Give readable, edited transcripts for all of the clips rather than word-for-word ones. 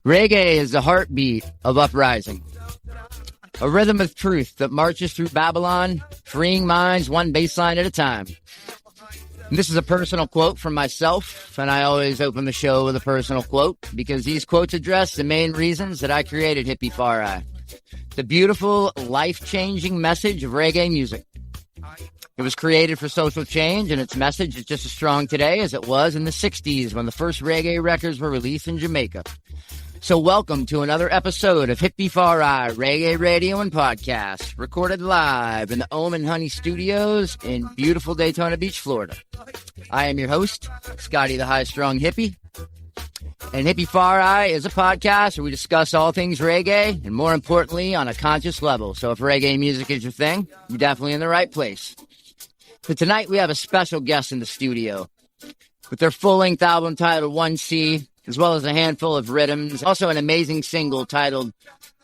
Reggae is the heartbeat of uprising, a rhythm of truth that marches through Babylon, freeing minds one baseline at a time. And this is a personal quote from myself, and I always open the show with a personal quote because these quotes address the main reasons that I created Hippie Fari, the beautiful, life-changing message of reggae music. It was created for social change, and its message is just as strong today as it was in the 60s when the first reggae records were released in Jamaica. So welcome to another episode of Hippie Fari Reggae Radio and Podcast, recorded live in the Omen Honey Studios in beautiful Daytona Beach, Florida. I am your host, Scotty the High-Strung Hippie. And Hippie Fari is a podcast where we discuss all things reggae, and more importantly, on a conscious level. So if reggae music is your thing, you're definitely in the right place. But tonight we have a special guest in the studio with their full-length album titled 1C, as well as a handful of rhythms. Also an amazing single titled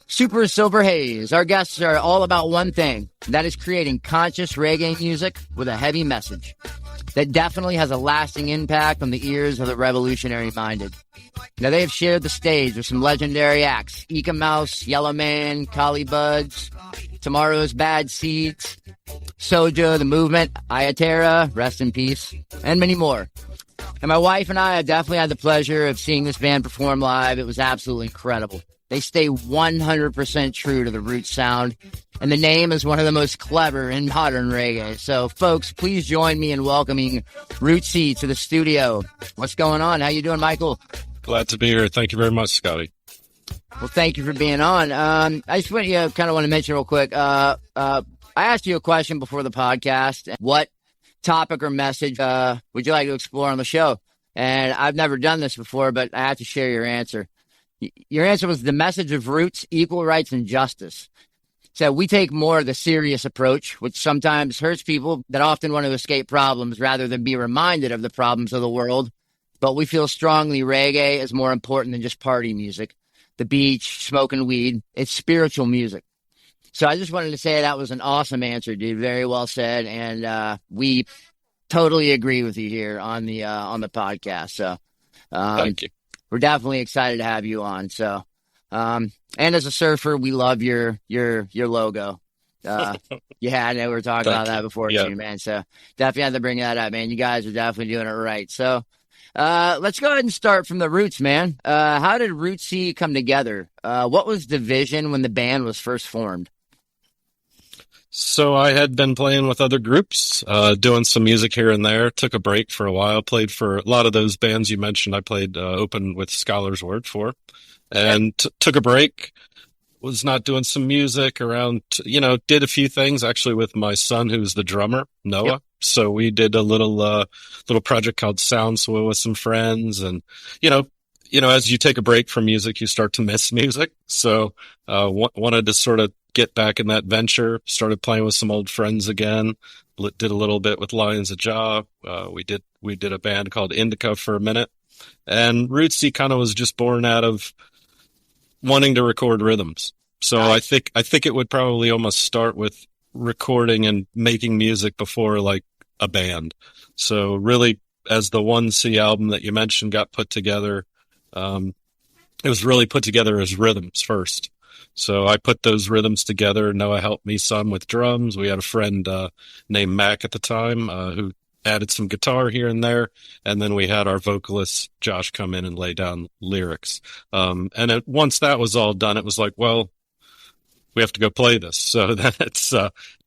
Super Silver Haze. Our guests are all about one thing, and that is creating conscious reggae music with a heavy message that definitely has a lasting impact on the ears of the revolutionary-minded. Now, they have shared the stage with some legendary acts, Eka Mouse, Yellow Man, Collie Buds, Tomorrow's Bad Seeds, Sojo, The Movement, Ayatera, rest in peace, and many more. And my wife and I have definitely had the pleasure of seeing this band perform live. It was absolutely incredible. They stay 100% true to the roots sound, and the name is one of the most clever in modern reggae. So, folks, please join me in welcoming Rootsy to the studio. What's going on? How you doing, Michael? Glad to be here. Thank you very much, Scotty. Well, thank you for being on. I just want to mention real quick. I asked you a question before the podcast. What topic or message would you like to explore on the show? And I've never done this before, but I have to share your answer. Your answer was the message of roots, equal rights, and justice. So we take more of the serious approach, which sometimes hurts people that often want to escape problems rather than be reminded of the problems of the world. But we feel strongly reggae is more important than just party music, the beach, smoking weed. It's spiritual music. So I just wanted to say that was an awesome answer, dude. Very well said. And we totally agree with you here on the podcast. So thank you. We're definitely excited to have you on. So and as a surfer, we love your logo. Yeah, I know we were talking about that before too, man. So definitely had to bring that up, man. You guys are definitely doing it right. So let's go ahead and start from the roots, man. How did Rootsy come together? What was the vision when the band was first formed? So I had been playing with other groups, doing some music here and there, took a break for a while, played for a lot of those bands you mentioned. I played open with Scholar's Word for, and took a break, was not doing some music around, did a few things actually with my son, who's the drummer, Noah. Yep. So we did a little project called Soundswell with some friends, and, as you take a break from music, you start to miss music. So, wanted to sort of get back in that venture, started playing with some old friends again, did a little bit with Lions of Jah. We did a band called Indica for a minute, and Rootsy kind of was just born out of wanting to record rhythms. So nice. I think it would probably almost start with recording and making music before like a band. So really, as the 1C album that you mentioned got put together, it was really put together as rhythms first. So I put those rhythms together. Noah helped me some with drums. We had a friend named Mac at the time who added some guitar here and there. And then we had our vocalist, Josh, come in and lay down lyrics. Once that was all done, it was like, well, we have to go play this. So then it's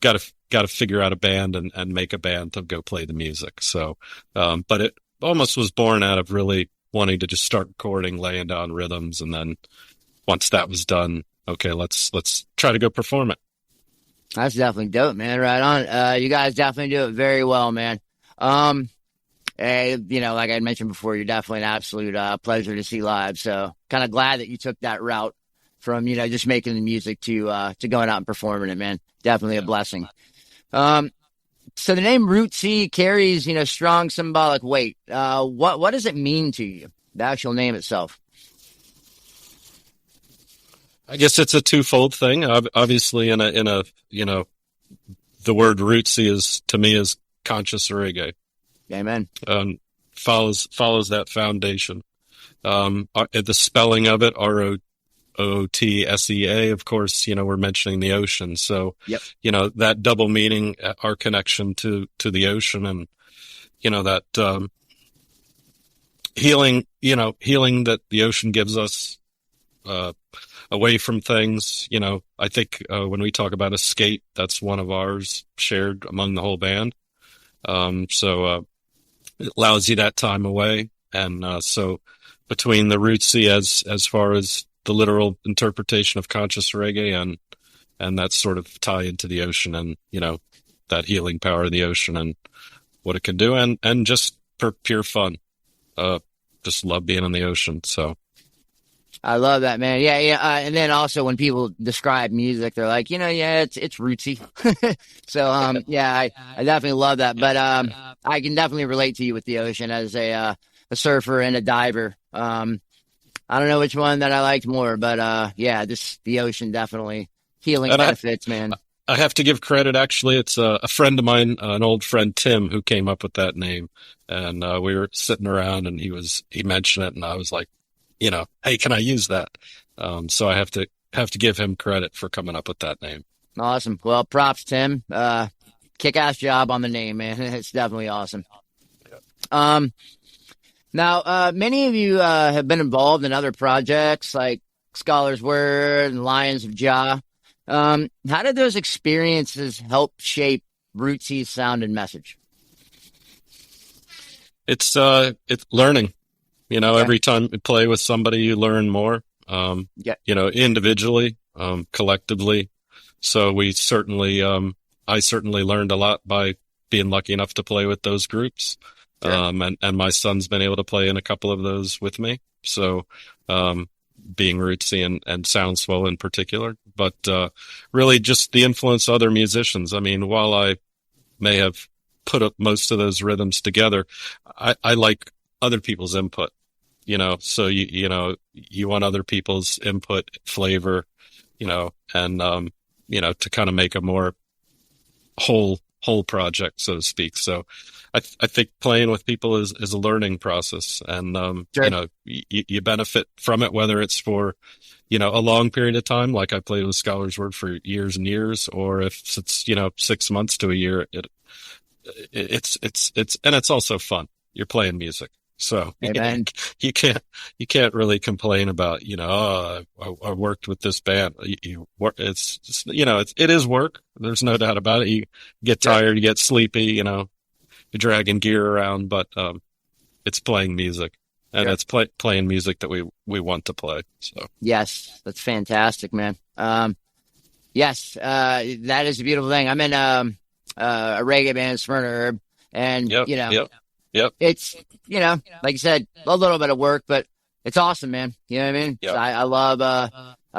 got to figure out a band and make a band to go play the music. So, but it almost was born out of really wanting to just start recording, laying down rhythms. And then once that was done, okay, let's try to go perform it. That's definitely dope, man. Right on. You guys definitely do it very well, man. Like I mentioned before, you're definitely an absolute pleasure to see live. So kind of glad that you took that route from, just making the music to going out and performing it, man. Definitely a blessing. So the name Rootsy carries, strong symbolic weight. What does it mean to you, the actual name itself? I guess it's a twofold thing. Obviously, the word rootsy is, to me, is conscious reggae. Amen. Follows that foundation. The spelling of it, ROOTSEA, of course, we're mentioning the ocean. So, Yep. That double meaning, our connection to the ocean, and, that, healing that the ocean gives us, uh, away from things. I think, when we talk about escape, that's one of ours shared among the whole band. It allows you that time away. And, so between the rootsy as far as the literal interpretation of conscious reggae and that sort of tie into the ocean and, that healing power of the ocean and what it can do, and just for pure fun. Just love being in the ocean. So I love that, man. Yeah, yeah. And then also when people describe music, they're like, yeah, it's rootsy. So, yeah, I definitely love that. But I can definitely relate to you with the ocean as a surfer and a diver. I don't know which one that I liked more, but yeah, just the ocean definitely healing and benefits, man. I have to give credit. Actually, it's a friend of mine, an old friend, Tim, who came up with that name. And we were sitting around, and he mentioned it, and I was like, hey, can I use that? So I have to give him credit for coming up with that name. Awesome. Well, props, Tim. Kick-ass job on the name, man. It's definitely awesome. Now, many of you have been involved in other projects like Scholar's Word and Lions of Jah. How did those experiences help shape Rootsy's sound and message? It's learning. Okay. Every time you play with somebody, you learn more. Yeah. Individually, collectively. So I certainly learned a lot by being lucky enough to play with those groups. Sure. And my son's been able to play in a couple of those with me. So, being rootsy and Soundswell in particular, but, really just the influence of other musicians. I mean, while I may have put up most of those rhythms together, I like other people's input, so you want other people's input, flavor, and, to kind of make a more whole project, so to speak. So I think playing with people is a learning process, and, Sure. you benefit from it, whether it's for, a long period of time, like I played with Scholar's Word for years and years, or if it's, 6 months to a year, it's and it's also fun. You're playing music. So Amen. you can't really complain about, I worked with this band. It's just, it is work. There's no doubt about it. You get tired, you get sleepy, you're dragging gear around, but, it's playing music, and it's playing music that we want to play. So Yes, that's fantastic, man. Yes, that is a beautiful thing. I'm in a reggae band, Smyrna Herb, and yep. it's like you said, a little bit of work, but it's awesome, man. You know what I mean? Yep. So I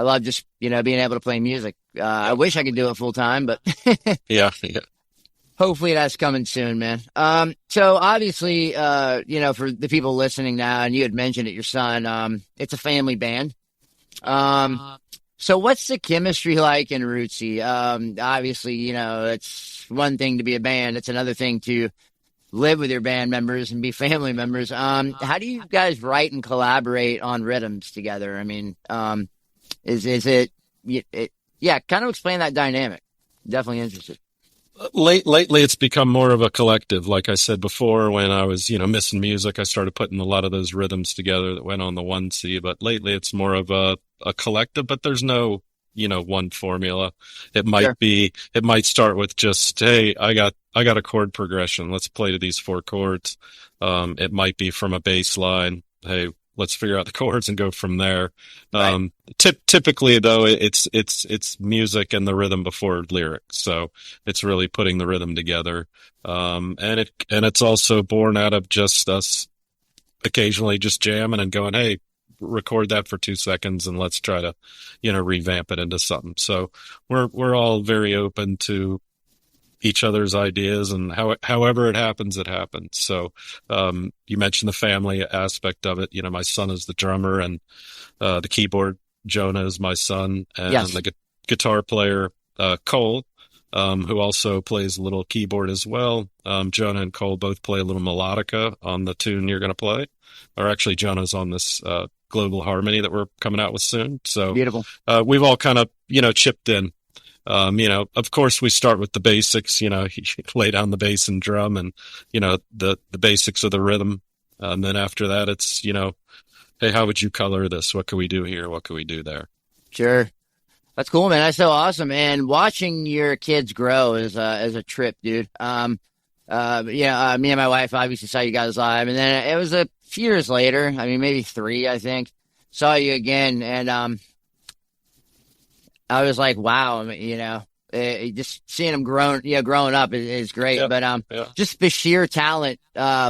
love just being able to play music. I wish I could do it full time, but Yeah. hopefully that's coming soon, man. So obviously, for the people listening now, and you had mentioned it, your son, it's a family band. So what's the chemistry like in Rootsy? Obviously, it's one thing to be a band. It's another thing to live with your band members and be family members. How do you guys write and collaborate on rhythms together? I mean, is it, yeah, kind of explain that dynamic. Definitely interested. Lately, it's become more of a collective. Like I said before, when I was, missing music, I started putting a lot of those rhythms together that went on the 1C. But lately, it's more of a collective. But there's no, one formula. It might start with just, hey, I got a chord progression. Let's play to these 4 chords. It might be from a bass line. Hey, let's figure out the chords and go from there. Right. Typically though, it's music and the rhythm before lyrics. So it's really putting the rhythm together. And it's also born out of just us occasionally just jamming and going, hey, record that for 2 seconds and let's try to, revamp it into something. So we're all very open to each other's ideas, and however it happens, it happens. So, you mentioned the family aspect of it. My son is the drummer, and, the keyboard, Jonah, is my son, and Yes. the guitar player, Cole, who also plays a little keyboard as well. Jonah and Cole both play a little melodica on the tune you're going to play. Or actually, Jonah's on this Global Harmony that we're coming out with soon. So Beautiful. We've all kind of, chipped in. Of course, we start with the basics, you lay down the bass and drum and, the basics of the rhythm. And then after that, it's, hey, how would you color this? What can we do here? What can we do there? Sure. That's cool, man. That's so awesome. And watching your kids grow is a trip, dude. Me and my wife obviously saw you guys live, and then it was a few years later. I mean, maybe 3, I think. Saw you again, and I was like, wow, just seeing them growing up is great. Yep. But just the sheer talent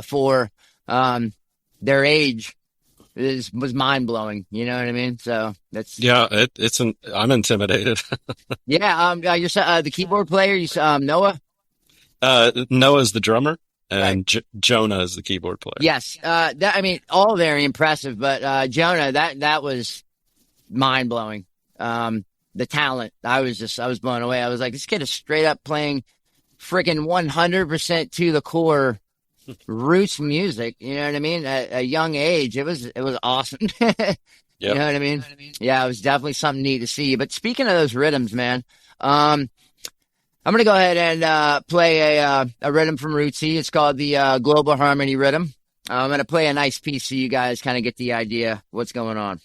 for their age was mind blowing. You know what I mean? So that's I'm intimidated. Yeah. You're the keyboard player. You Noah. Noah's the drummer, and Right. Jonah is the keyboard player. Yes. All very impressive, but Jonah, that was mind blowing. The talent, I was blown away. I was like, this kid is straight up playing freaking 100% to the core roots music. You know what I mean? At a young age, it was awesome. Yep. You know what I mean? Yeah, it was definitely something neat to see. But speaking of those rhythms, man, I'm going to go ahead and play a rhythm from Rootsy. It's called the Global Harmony rhythm. I'm going to play a nice piece so you guys kind of get the idea what's going on.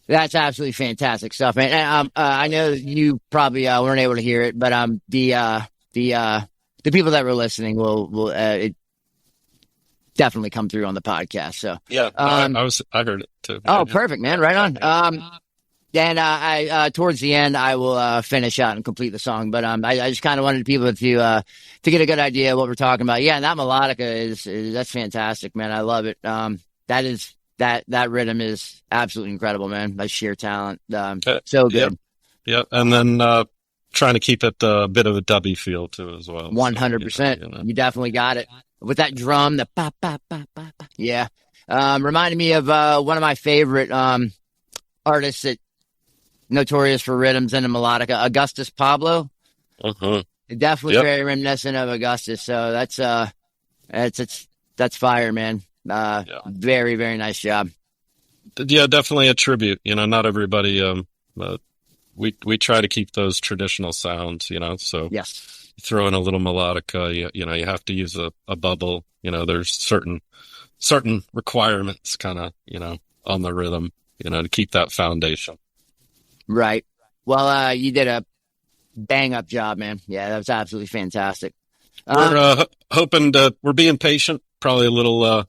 That's absolutely fantastic stuff, man. And I know that you probably weren't able to hear it, but the people that were listening will it definitely come through on the podcast. So yeah, I heard it too. Oh, perfect, man. Right on. Then I towards the end I will finish out and complete the song, but I just kind of wanted people to get a good idea of what we're talking about. Yeah, and that melodica is that's fantastic, man. I love it. That rhythm is absolutely incredible, man. By sheer talent, so good. Yep. And then trying to keep it a bit of a dubby feel too, as well. 100%. You definitely got it with that drum. The ba ba ba ba ba. Yeah, reminded me of one of my favorite artists that notorious for rhythms and a melodica, Augustus Pablo. Definitely very reminiscent of Augustus. So that's fire, man. Very, very nice job. Yeah, definitely a tribute. Not everybody, we try to keep those traditional sounds, so yes, throw in a little melodica, you have to use a bubble, there's certain requirements kind of, on the rhythm, to keep that foundation. Right. Well, you did a bang up job, man. Yeah, that was absolutely fantastic. We're hoping we're being patient, probably a little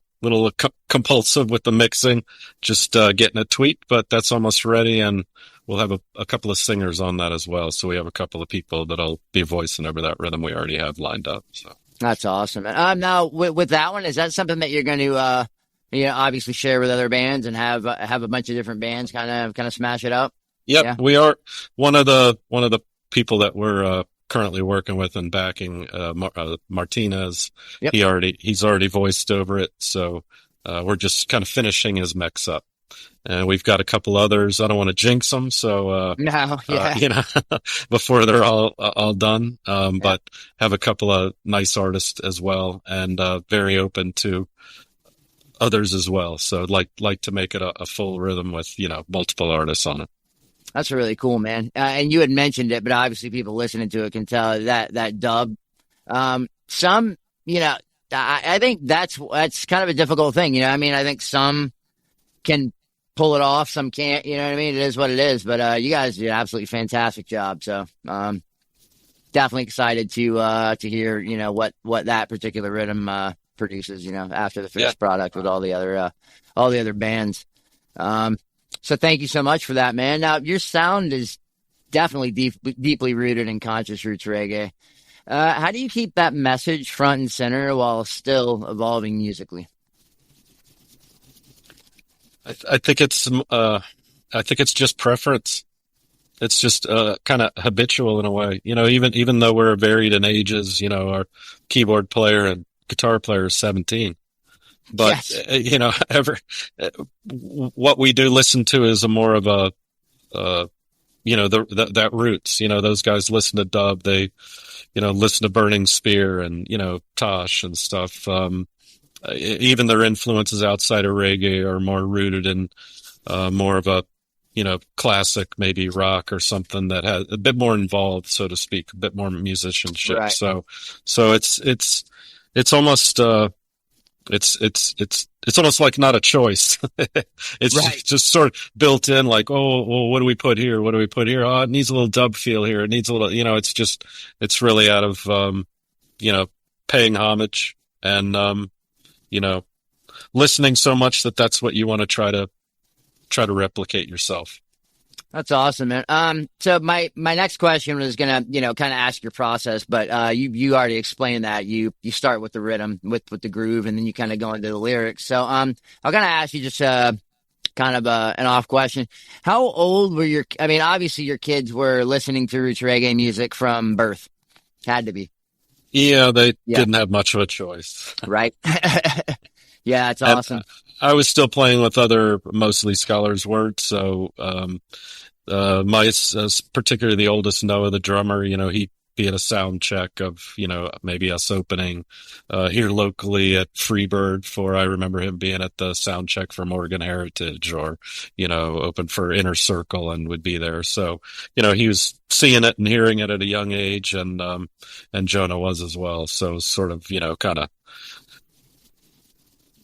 compulsive with the mixing, just getting it tweaked, but that's almost ready, and we'll have a couple of singers on that as well. So we have a couple of people that'll be voicing over that rhythm we already have lined up. So that's awesome. Now with that one, is that something that you're going to obviously share with other bands and have a bunch of different bands kind of smash it up? Yep, yeah. We are one of the people that we're currently working with and backing, Martinez. Yep. He's already voiced over it, so we're just kind of finishing his mix up. And we've got a couple others. I don't want to jinx them, so No, yeah, before they're all done. yeah. But have a couple of nice artists as well, and very open to others as well. So like to make it a full rhythm with multiple artists on it. That's really cool, man. And you had mentioned it, but obviously people listening to it can tell that dub. Some, I think that's kind of a difficult thing. I mean, I think some can pull it off, some can't. You know what I mean? It is what it is. But you guys did an absolutely fantastic job. So definitely excited to hear what that particular rhythm produces. After the finished product with all the other bands. So thank you so much for that, man. Now, your sound is definitely deeply rooted in conscious roots reggae. How do you keep that message front and center while still evolving musically? I think it's just preference. It's just kind of habitual in a way. Even though we're varied in ages, our keyboard player and guitar player is 17. But Yes. what we do listen to is a more of a that roots. Those guys listen to dub. They listen to Burning Spear and Tosh and stuff. Even their influences outside of reggae are more rooted in more of a classic, maybe rock or something that has a bit more involved, so to speak, a bit more musicianship. Right. So it's almost it's almost like not a choice. It's Right. just sort of built in, like, oh, well, what do we put here? What do we put here? Oh, it needs a little dub feel here. It needs a little, it's really out of, paying homage and, listening so much that's what you want to try to replicate yourself. That's awesome, man. So my next question was gonna, kind of ask your process, but you already explained that you start with the rhythm, with the groove, and then you kind of go into the lyrics. So I'm gonna ask you just kind of an off question. How old were I mean, obviously your kids were listening to roots reggae music from birth. Had to be. Yeah, they Yeah. didn't have much of a choice. Right. Yeah, that's And awesome. I was still playing with other mostly scholars' words, so particularly the oldest Noah, the drummer, he'd be at a sound check of maybe us opening here locally at Freebird. I remember him being at the sound check for Morgan Heritage, or open for Inner Circle, and would be there. So he was seeing it and hearing it at a young age, and Jonah was as well. So sort of kind of.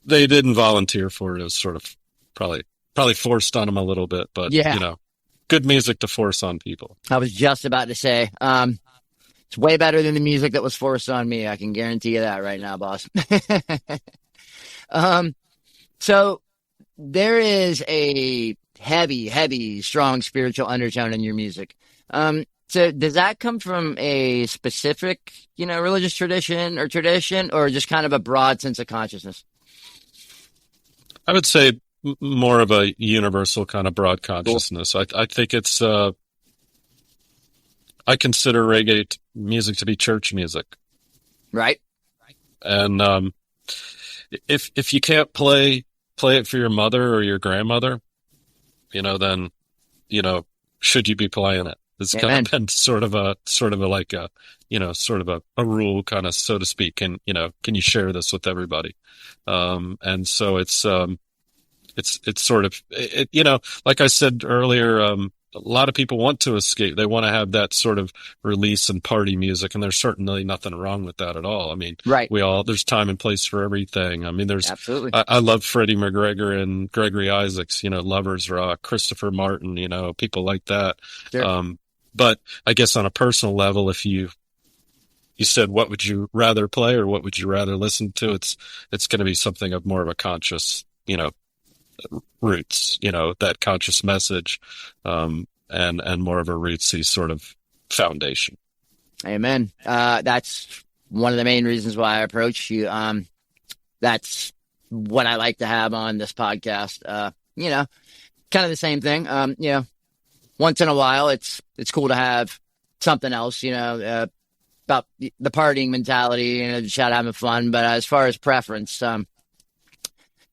They didn't volunteer for it. It was sort of probably forced on them a little bit, but Yeah. good music to force on people. I was just about to say, it's way better than the music that was forced on me. I can guarantee you that right now, boss. So there is a heavy, strong spiritual undertone in your music. So does that come from a specific, religious tradition, or just kind of a broad sense of consciousness? I would say more of a universal kind of broad consciousness. Cool. I think it's, I consider reggae music to be church music. Right. And, if you can't play it for your mother or your grandmother, then, should you be playing it? It's kind of been sort of a like a, sort of a rule, kind of, so to speak. And, can you share this with everybody? And so it's sort of, like I said earlier, a lot of people want to escape. They want to have that sort of release and party music, and there's certainly nothing wrong with that at all. I mean, right. There's time and place for everything. I mean, absolutely. I love Freddie McGregor and Gregory Isaacs, Lovers Rock, Christopher Martin, people like that. Sure. But I guess on a personal level, if you said, what would you rather play or what would you rather listen to? It's going to be something of more of a conscious, roots, that conscious message, and more of a rootsy sort of foundation. Amen. That's one of the main reasons why I approached you. That's what I like to have on this podcast. Kind of the same thing. Once in a while, it's cool to have something else, about the partying mentality, just out having fun. But as far as preference,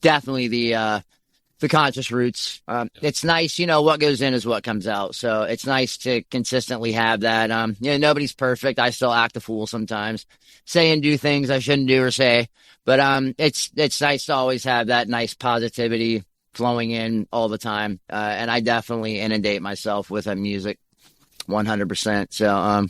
definitely the the conscious roots. It's nice, what goes in is what comes out. So it's nice to consistently have that. Nobody's perfect. I still act a fool sometimes, say and do things I shouldn't do or say. But it's nice to always have that nice positivity flowing in all the time. And I definitely inundate myself with music 100%. So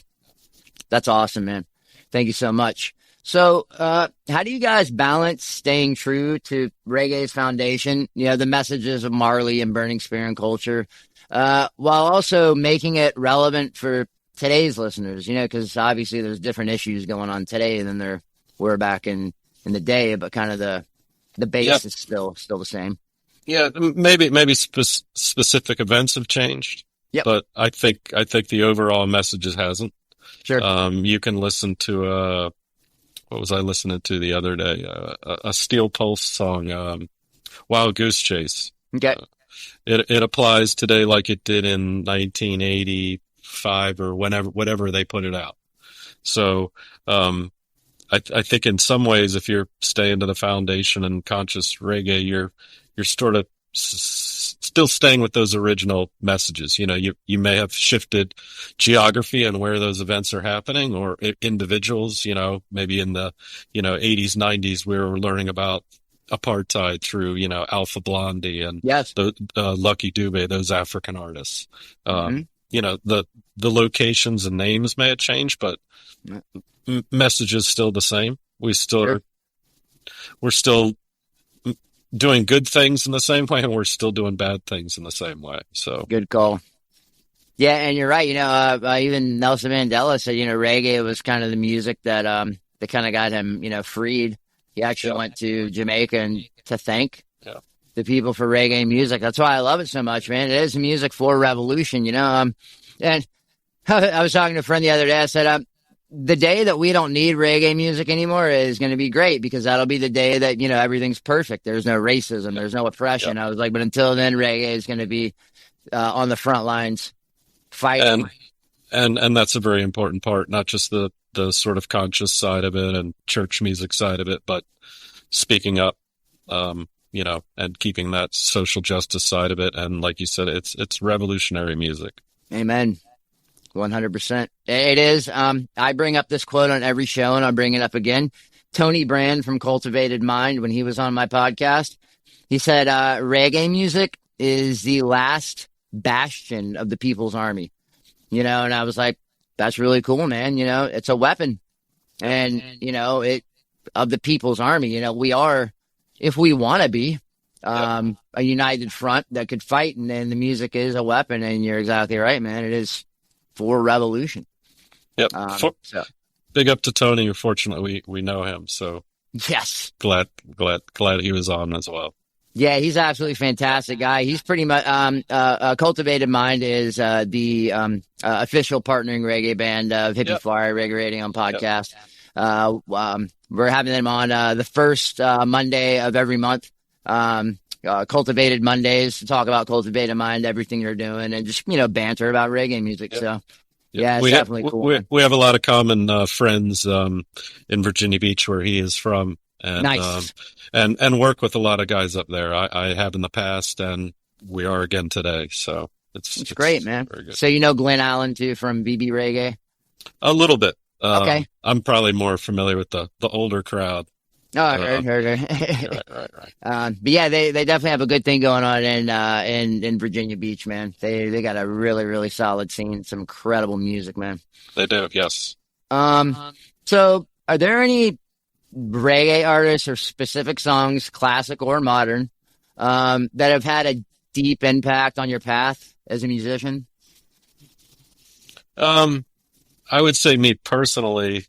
that's awesome, man. Thank you so much. So, how do you guys balance staying true to reggae's foundation, the messages of Marley and Burning Spear and culture, while also making it relevant for today's listeners, because obviously there's different issues going on today than there were back in the day, but kind of the base is still the same. Yeah, maybe specific events have changed, but I think the overall messages hasn't. Sure. You can listen to what was I listening to the other day? A Steel Pulse song, Wild Goose Chase. Okay. It applies today like it did in 1985 or whatever they put it out. So, I think in some ways, if you're staying to the foundation and conscious reggae, you're sort of still staying with those original messages. You may have shifted geography and where those events are happening, or individuals, maybe in the, 80s, 90s, we were learning about apartheid through, Alpha Blondy and the Lucky Dube, those African artists. The locations and names may have changed, but message is still the same. We're still doing good things in the same way, and we're still doing bad things in the same way. So good call. Yeah, and you're right. Even Nelson Mandela said, reggae was kind of the music that kind of got him, freed. He actually went to Jamaica and to thank the people for reggae music. That's why I love it so much, man. It is music for revolution, and I was talking to a friend the other day. I said, the day that we don't need reggae music anymore is going to be great, because that'll be the day that, everything's perfect. There's no racism. There's no oppression. I was like, but until then, reggae is going to be on the front lines fighting. And that's a very important part, not just the sort of conscious side of it and church music side of it, but speaking up, and keeping that social justice side of it. And like you said, it's revolutionary music. Amen. 100%. It is. I bring up this quote on every show, and I'll bring it up again. Tony Brand from Cultivated Mind, when he was on my podcast, he said, reggae music is the last bastion of the People's Army, and I was like, that's really cool, man. It's a weapon, and, of the People's Army, we are, if we want to be, a united front that could fight, and then the music is a weapon, and you're exactly right, man. It is for revolution. Yep. Big up to Tony. Fortunately, we know him, so yes, glad he was on as well. Yeah, he's an absolutely fantastic guy. He's pretty much Cultivated Mind is the official partnering reggae band of Hippie Fari Reggae Radio on podcast. We're having them on the first Monday of every month. Cultivated Mondays to talk about Cultivated Mind, everything you're doing, and just, banter about reggae music. So, it's definitely cool. We have a lot of common friends in Virginia Beach, where he is from, and nice. And work with a lot of guys up there. I have in the past, and we are again today. So it's great, man. Very good. So Glenn Allen too from BB Reggae? A little bit. Okay. I'm probably more familiar with the older crowd. Oh, I heard. Right. But yeah, they definitely have a good thing going on in Virginia Beach, man. They got a really, really solid scene, some incredible music, man. They do, yes. So are there any reggae artists or specific songs, classic or modern, that have had a deep impact on your path as a musician? I would say me personally,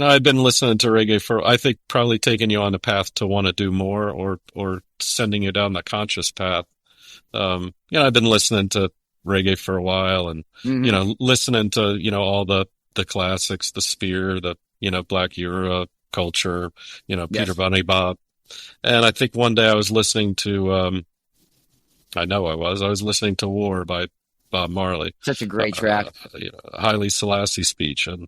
I've been listening to reggae for, I think, probably taking you on the path to want to do more, or sending you down the conscious path. I've been listening to reggae for a while, and, listening to, all the classics, the Spear, the, Black Euro culture, Peter Bunny Bob. And I think one day I was listening to, I was listening to War by Bob Marley. Such a great track. Haile Selassie speech. And,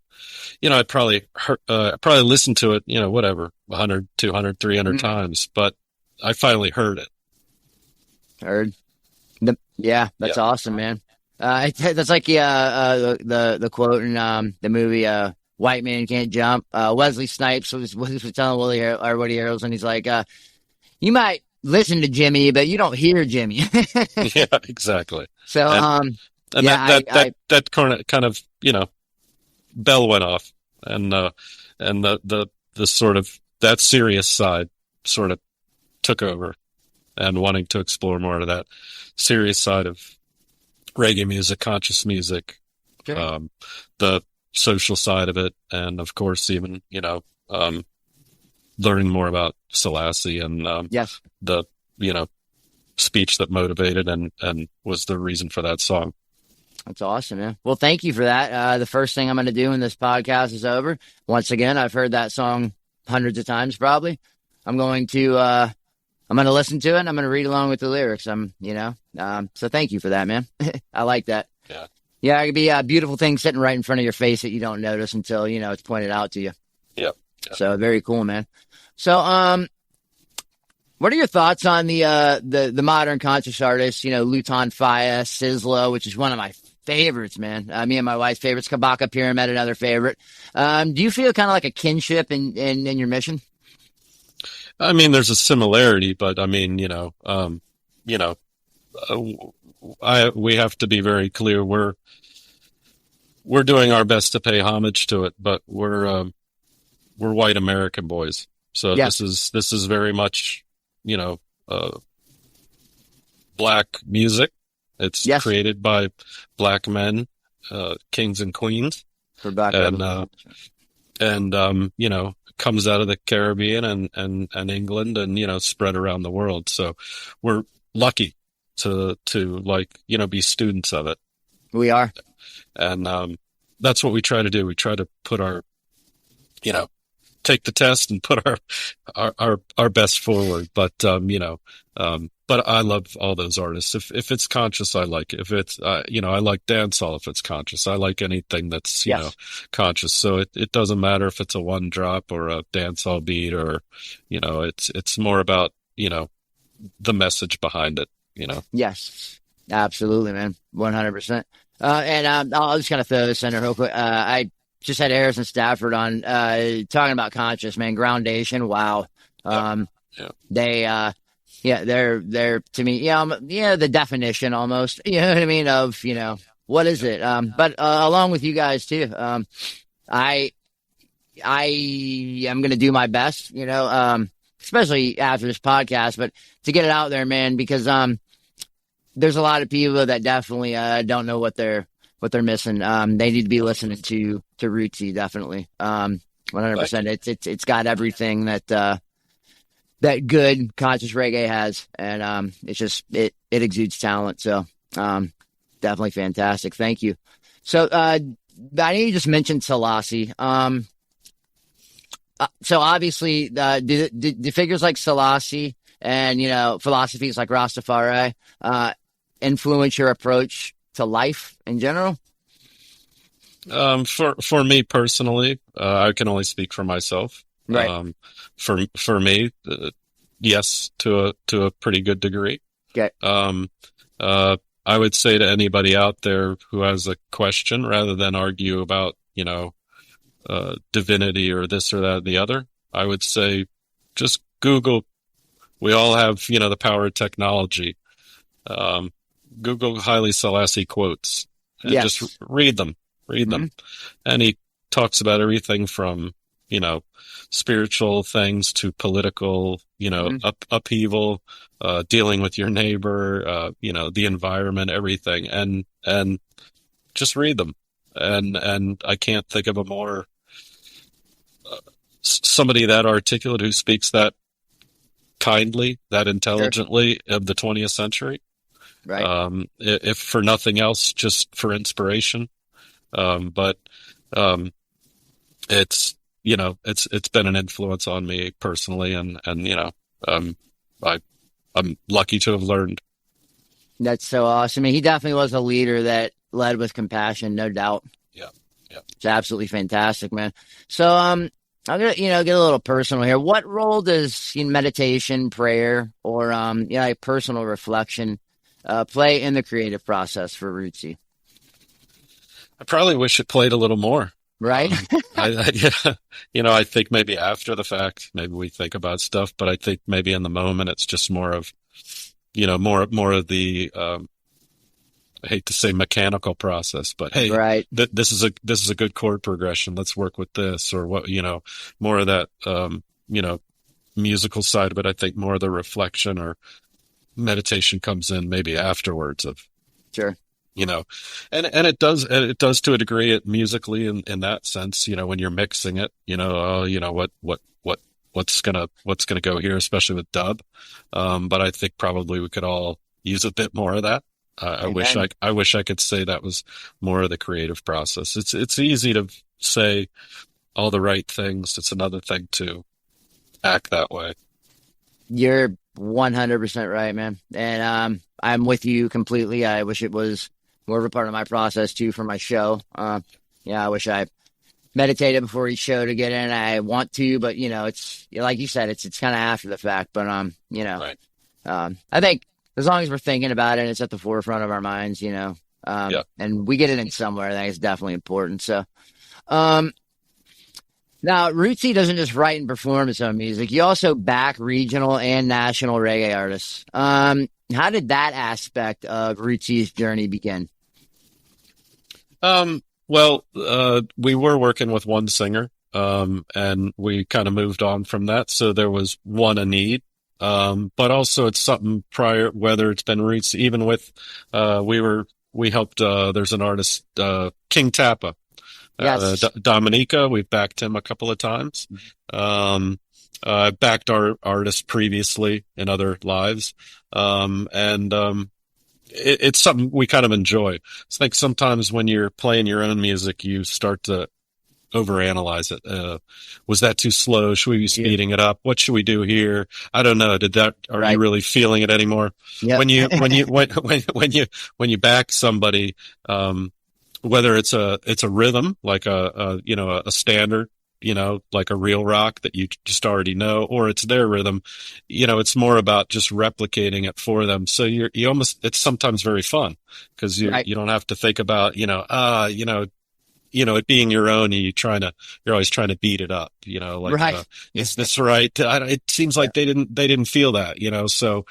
I'd probably listened to it, 100, 200, 300 times, but I finally heard it. Heard. That's awesome, man. That's like the quote in the movie White Man Can't Jump. Wesley Snipes was telling Woody Harrelson, and he's like, you might listen to Jimmy, but you don't hear Jimmy. Yeah, exactly. So, And that kind of, bell went off, and the sort of that serious side sort of took over, and wanting to explore more of that serious side of reggae music, conscious music, sure. The social side of it, and of course even learning more about Selassie and Yes. the speech that motivated and was the reason for that song. That's awesome, man. Well, thank you for that. The first thing I'm going to do when this podcast is over, once again, I've heard that song hundreds of times probably. I'm going to listen to it, and I'm going to read along with the lyrics. So thank you for that, man. I like that. Yeah. Yeah, it could be a beautiful thing sitting right in front of your face that you don't notice until, it's pointed out to you. Yep. So very cool, man. So, what are your thoughts on the modern conscious artists, Luton Faya, Sizzla, which is one of my favorites, man. Me and my wife's favorites, Kabaka Pyramid, another favorite. Do you feel kind of like a kinship in your mission? I mean, there's a similarity, but I mean, we have to be very clear. We're doing our best to pay homage to it, but we're white American boys. So Yeah. this is very much, black music. It's Yes. created by black men, kings and queens, For Black and Rebel. comes out of the Caribbean and England and spread around the world. So we're lucky to be students of it. We are. And that's what we try to do. We try to put our take the test and put our best forward. But but I love all those artists. If it's conscious, I like it. If it's I like dancehall if it's conscious. I like anything that's conscious. So it doesn't matter if it's a one drop or a dancehall beat, or it's more about the message behind it. Yes, absolutely, man. 100%. And I'll just kind of throw this in there real quick. I just had Harrison Stafford on talking about conscious, man. Groundation. Wow. They're to me, the definition almost, you know what I mean, of, what is it? But along with you guys too, I am going to do my best, especially after this podcast, but to get it out there, man, because there's a lot of people that definitely don't know what they're missing. They need to be listening to Rootsy, definitely. 100%. It's got everything that good conscious reggae has, and it's just it exudes talent. So definitely fantastic. Thank you. So I know you just mentioned Selassie. So obviously the figures like Selassie and philosophies like Rastafari influence your approach to life in general? For me personally, I can only speak for myself. Right. For me, yes, to a pretty good degree. Okay. I would say to anybody out there who has a question, rather than argue about, divinity or this or that or the other, I would say just Google. We all have, the power of technology. Google Haile Selassie quotes and just read them. And he talks about everything from, spiritual things to political, upheaval, dealing with your neighbor, the environment, everything. And just read them. And I can't think of a more, somebody that articulate who speaks that kindly, that intelligently of the 20th century. Right. If for nothing else, just for inspiration. But it's been an influence on me personally, and I'm lucky to have learned. That's so awesome. I mean, he definitely was a leader that led with compassion, no doubt. Yeah. It's absolutely fantastic, man. So, I'm gonna, get a little personal here. What role does meditation, prayer, or like personal reflection play in the creative process for Rootsy? I probably wish it played a little more. Right? Yeah, I think maybe after the fact, maybe we think about stuff, but I think maybe in the moment it's just more of, more of the, I hate to say mechanical process, but hey, Right. this is a good chord progression. Let's work with this, or what, more of that, musical side of it. I think more of the reflection or meditation comes in maybe afterwards of, Sure. you know, and it does to a degree it musically in that sense, when you're mixing it, what's gonna go here, especially with dub. But I think probably we could all use a bit more of that. Amen. I wish I could say that was more of the creative process. It's easy to say all the right things. It's another thing to act that way. You're 100% right, man. And I'm with you completely. I wish it was more of a part of my process too for my show. Yeah, I wish I meditated before each show to get in. I want to, but it's like you said, it's kind of after the fact. But Right. I think as long as we're thinking about it, it's at the forefront of our minds. Yeah. And we get it in somewhere. I think it's definitely important. So, um, now Rootsy doesn't just write and perform his own music. You also back regional and national reggae artists. How did that aspect of Rootsy's journey begin? Well, we were working with one singer, and we kind of moved on from that. So there was one a need. But also it's something prior, whether it's been roots, even with, we helped, there's an artist, King Tappa, Yes. Dominica. We've backed him a couple of times. Backed our artists previously in other lives. And, it's something we kind of enjoy. It's like sometimes when you're playing your own music, you start to overanalyze it. Was that too slow? Should we be speeding it up? What should we do here? I don't know. Are you Right. really feeling it anymore? Yep. When you back somebody, whether it's a rhythm, like a standard, like a real rock that you just already know, or it's their rhythm, it's more about just replicating it for them. So it's sometimes very fun because Right. you don't have to think about, it being your own, and you're always trying to beat it up, like, Right. is this right? It seems like they didn't feel that, so,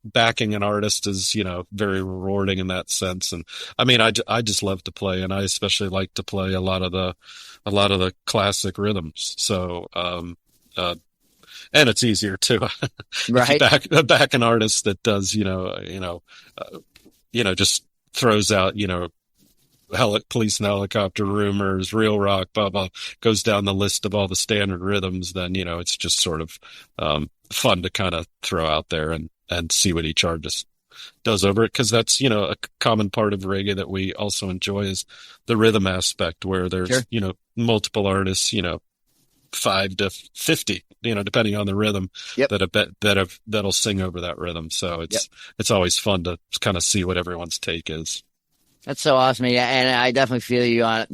backing an artist is, very rewarding in that sense. And I mean, I just love to play, and I especially like to play a lot of the classic rhythms. So, and it's easier too. If you Right. back an artist that does, just throws out, police and helicopter rumors, real rock, blah, blah, goes down the list of all the standard rhythms, then, it's just sort of, fun to kind of throw out there and see what each artist does over it. Cause that's, a common part of reggae that we also enjoy is the rhythm aspect where there's, Sure. Multiple artists, 5 to 50, depending on the rhythm Yep. that'll sing over that rhythm. So Yep. it's always fun to kind of see what everyone's take is. That's so awesome. Yeah, and I definitely feel you on,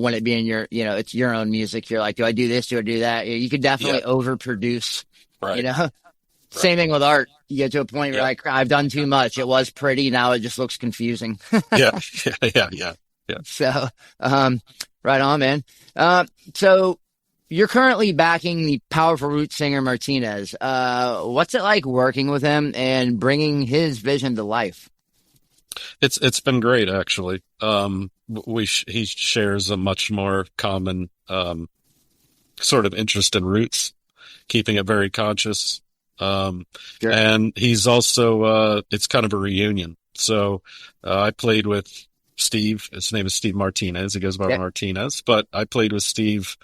when it being your, it's your own music. You're like, do I do this? Do I do that? You could definitely Yeah. overproduce, Right. Same thing with art. You get to a point where Yeah. like, I've done too much. It was pretty. Now it just looks confusing. Yeah. Yeah. So, right on, man. So you're currently backing the powerful root singer Martinez. What's it like working with him and bringing his vision to life? It's been great actually. He shares a much more common sort of interest in roots, keeping it very conscious. Sure. And he's also it's kind of a reunion. So I played with Steve. His name is Steve Martinez. He goes by Yep. Martinez, but I played with Steve.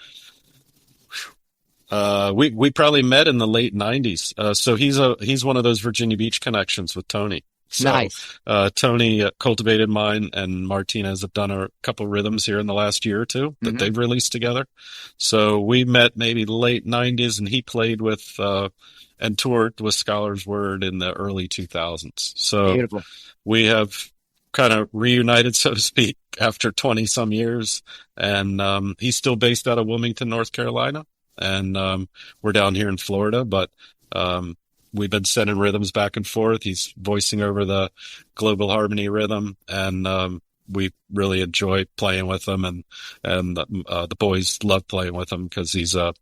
We probably met in the late '90s. So he's one of those Virginia Beach connections with Tony. So, Nice. Tony cultivated mine, and Martinez have done a couple rhythms here in the last year or two that Mhm. they've released together. So we met maybe late '90s, and he played with and toured with Scholar's Word in the early 2000s. So Beautiful. we have kind of reunited, so to speak, after 20 some years, and he's still based out of Wilmington, North Carolina. and we're down here in Florida, but we've been sending rhythms back and forth. He's voicing over the Global Harmony rhythm, and we really enjoy playing with him, and the boys love playing with him because he's not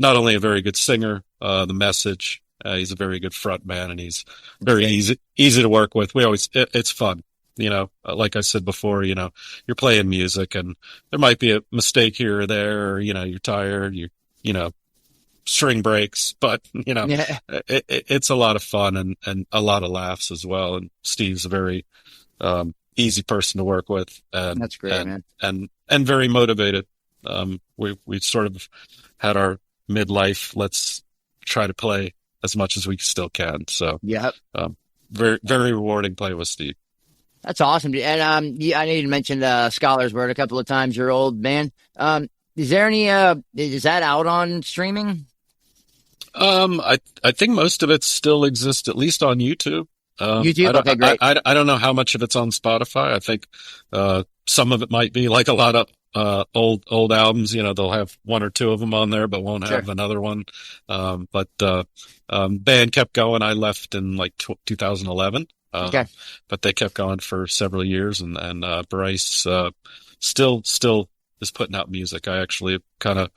only a very good singer, the message. He's a very good front man, and he's very easy to work with. It's fun. Like I said before, you're playing music and there might be a mistake here or there, or, you're tired, string breaks, but, Yeah. it's a lot of fun and a lot of laughs as well. And Steve's a very, easy person to work with, and, That's great, man. and very motivated. We sort of had our midlife, let's try to play as much as we still can. So, Yep. very, very rewarding playing with Steve. That's awesome, dude. And I know you mentioned Scholar's Word a couple of times, your old band. Is there any is that out on streaming? I think most of it still exists, at least on YouTube. YouTube? Okay, great. I don't know how much of it's on Spotify. I think some of it might be like a lot of old albums. They'll have one or two of them on there, but won't have another one. But band kept going. I left in like 2011. Okay. But they kept going for several years, and Bryce still is putting out music. I actually kind of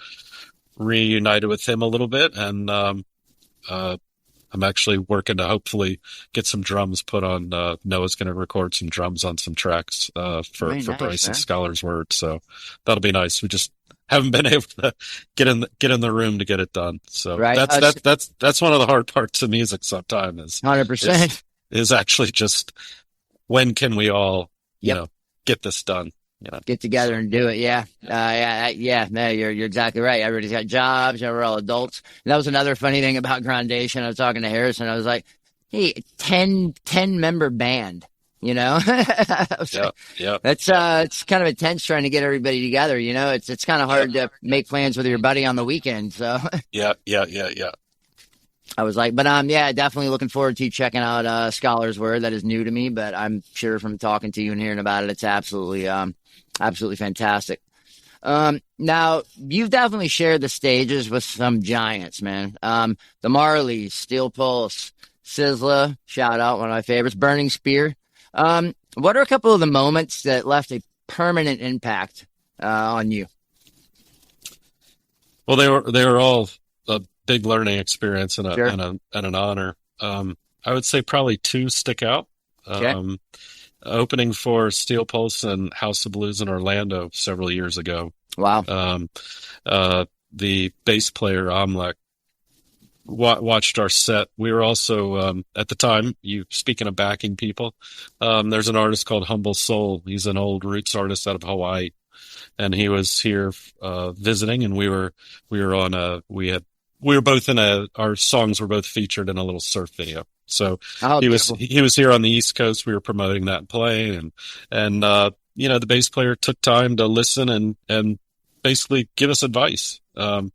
reunited with him a little bit, and I'm actually working to hopefully get some drums put on. Noah's going to record some drums on some tracks for Nice, Bryce and man. Scholar's Word, so that'll be nice. We just haven't been able to get in the room to get it done. So Right. that's one of the hard parts of music sometimes 100%. is actually just when can we all, Yep. get this done, Get together and do it. Yeah. Yeah. No, you're exactly right. Everybody's got jobs. We're all adults. And that was another funny thing about Grandation. I was talking to Harrison. I was like, hey, 10 member band, I was Yeah. like, Yeah. that's, it's kind of intense trying to get everybody together. It's kind of hard to make plans with your buddy on the weekend. So Yeah. I was like, but yeah, definitely looking forward to checking out Scholar's Word. That is new to me, but I'm sure from talking to you and hearing about it, it's absolutely fantastic. Now you've definitely shared the stages with some giants, man. The Marleys, Steel Pulse, Sizzla, shout out, one of my favorites, Burning Spear. What are a couple of the moments that left a permanent impact on you? Well, they were all a big learning experience and Sure. and an honor. I would say probably two stick out. Okay. Opening for Steel Pulse and House of Blues in Orlando several years ago. Wow. The bass player Amlek watched our set. We were also at the time. Speaking of backing people, there's an artist called Humble Soul. He's an old roots artist out of Hawaii, and he was here visiting. And we were both our songs were both featured in a little surf video. So Oh, he beautiful. was here on the East Coast. We were promoting that and playing, and the bass player took time to listen and basically give us advice. It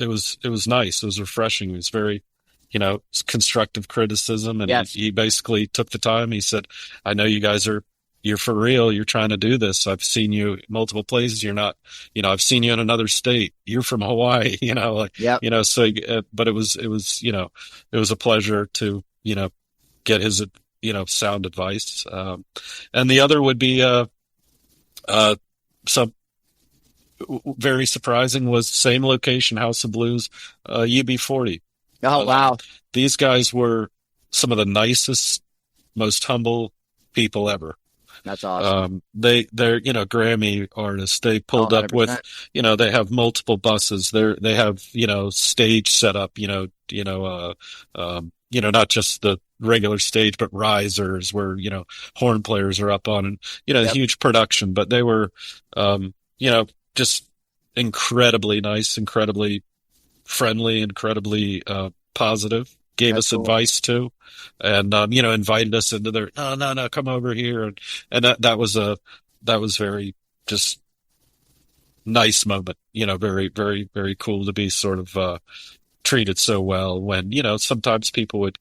was nice. It was refreshing. It was very, constructive criticism. And Yes. he basically took the time. He said, I know you're for real. You're trying to do this. I've seen you multiple places. You're not, I've seen you in another state. You're from Hawaii, Yep. so, but it was a pleasure to, get his, sound advice. And the other would be, some very surprising was same location, House of Blues, UB40. Oh, wow. These guys were some of the nicest, most humble people ever. That's awesome. They're, Grammy artists. They pulled Oh, up with, 100%. they have multiple buses. They have, stage set up, not just the regular stage, but risers where, horn players are up on and, Yep. huge production, but they were, just incredibly nice, incredibly friendly, incredibly, positive. Gave That's us cool. advice too, and invited us into their no, come over here, and that was very just nice moment. Very very very cool to be sort of treated so well when sometimes people would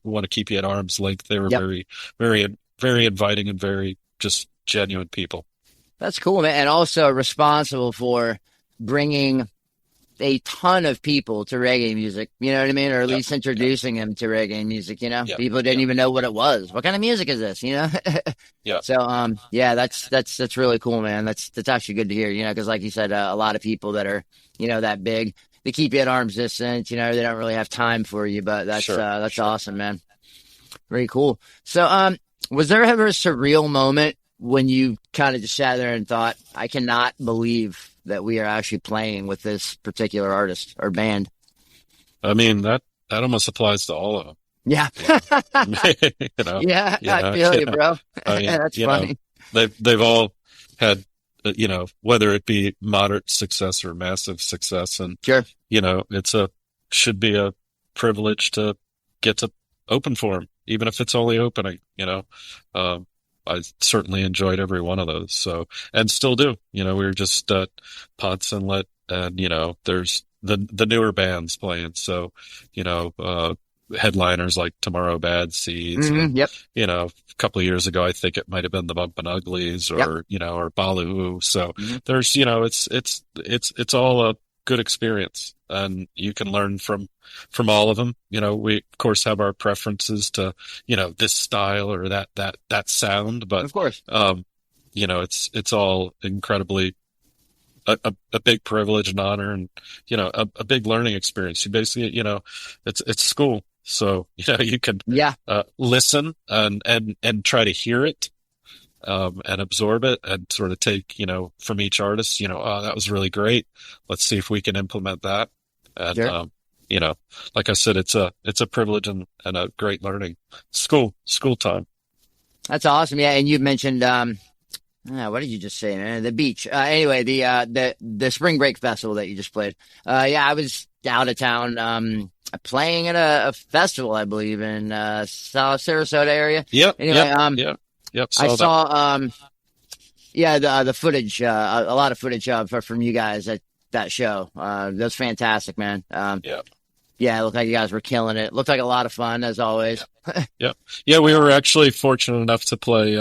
want to keep you at arm's length. They were Yep. very very very inviting and very just genuine people. That's cool, man. And also responsible for bringing a ton of people to reggae music, you know what I mean? Or at Yep. least introducing them to reggae music, you know? Yep. People didn't Yep. even know what it was. What kind of music is this, you know? Yep. So, yeah, that's really cool, man. That's actually good to hear, you know, because like you said, a lot of people that are, you know, that big, they keep you at arm's distance, you know, they don't really have time for you, but that's Sure. Sure. awesome, man. Very cool. So, was there ever a surreal moment when you kind of just sat there and thought, I cannot believe that we are actually playing with this particular artist or band? I mean, that almost applies to all of them. Yeah. You know, Yeah, I feel you, bro. I mean, That's funny. they've all had, whether it be moderate success or massive success, and Sure. should be a privilege to get to open for them, even if it's only opening. I certainly enjoyed every one of those, so, and still do. We were just at Pots Inlet, and there's the newer bands playing, so headliners like Tomorrow Bad Seeds, and Yep. a couple of years ago I think it might have been the Bumpin' Uglies, or or Baloo. So there's it's all a good experience, and you can learn from all of them. We of course have our preferences to this style or that sound, but Of course. it's all incredibly a big privilege and honor, and a big learning experience. You basically it's school, so you can listen and try to hear it, and absorb it, and sort of take from each artist, oh, that was really great, let's see if we can implement that. And Sure. like I said, it's a privilege and a great learning school time. That's awesome. Yeah, and you mentioned what did you just say, man? The beach. Anyway, the spring break festival that you just played. Yeah, I was out of town playing at a festival, I believe, in South Sarasota area. Yep. Anyway, Yep. I saw the footage, a lot of footage from you guys at that show. That was fantastic, man. Yeah, it looked like you guys were killing it. Looked like a lot of fun, as always. Yeah, we were actually fortunate enough to play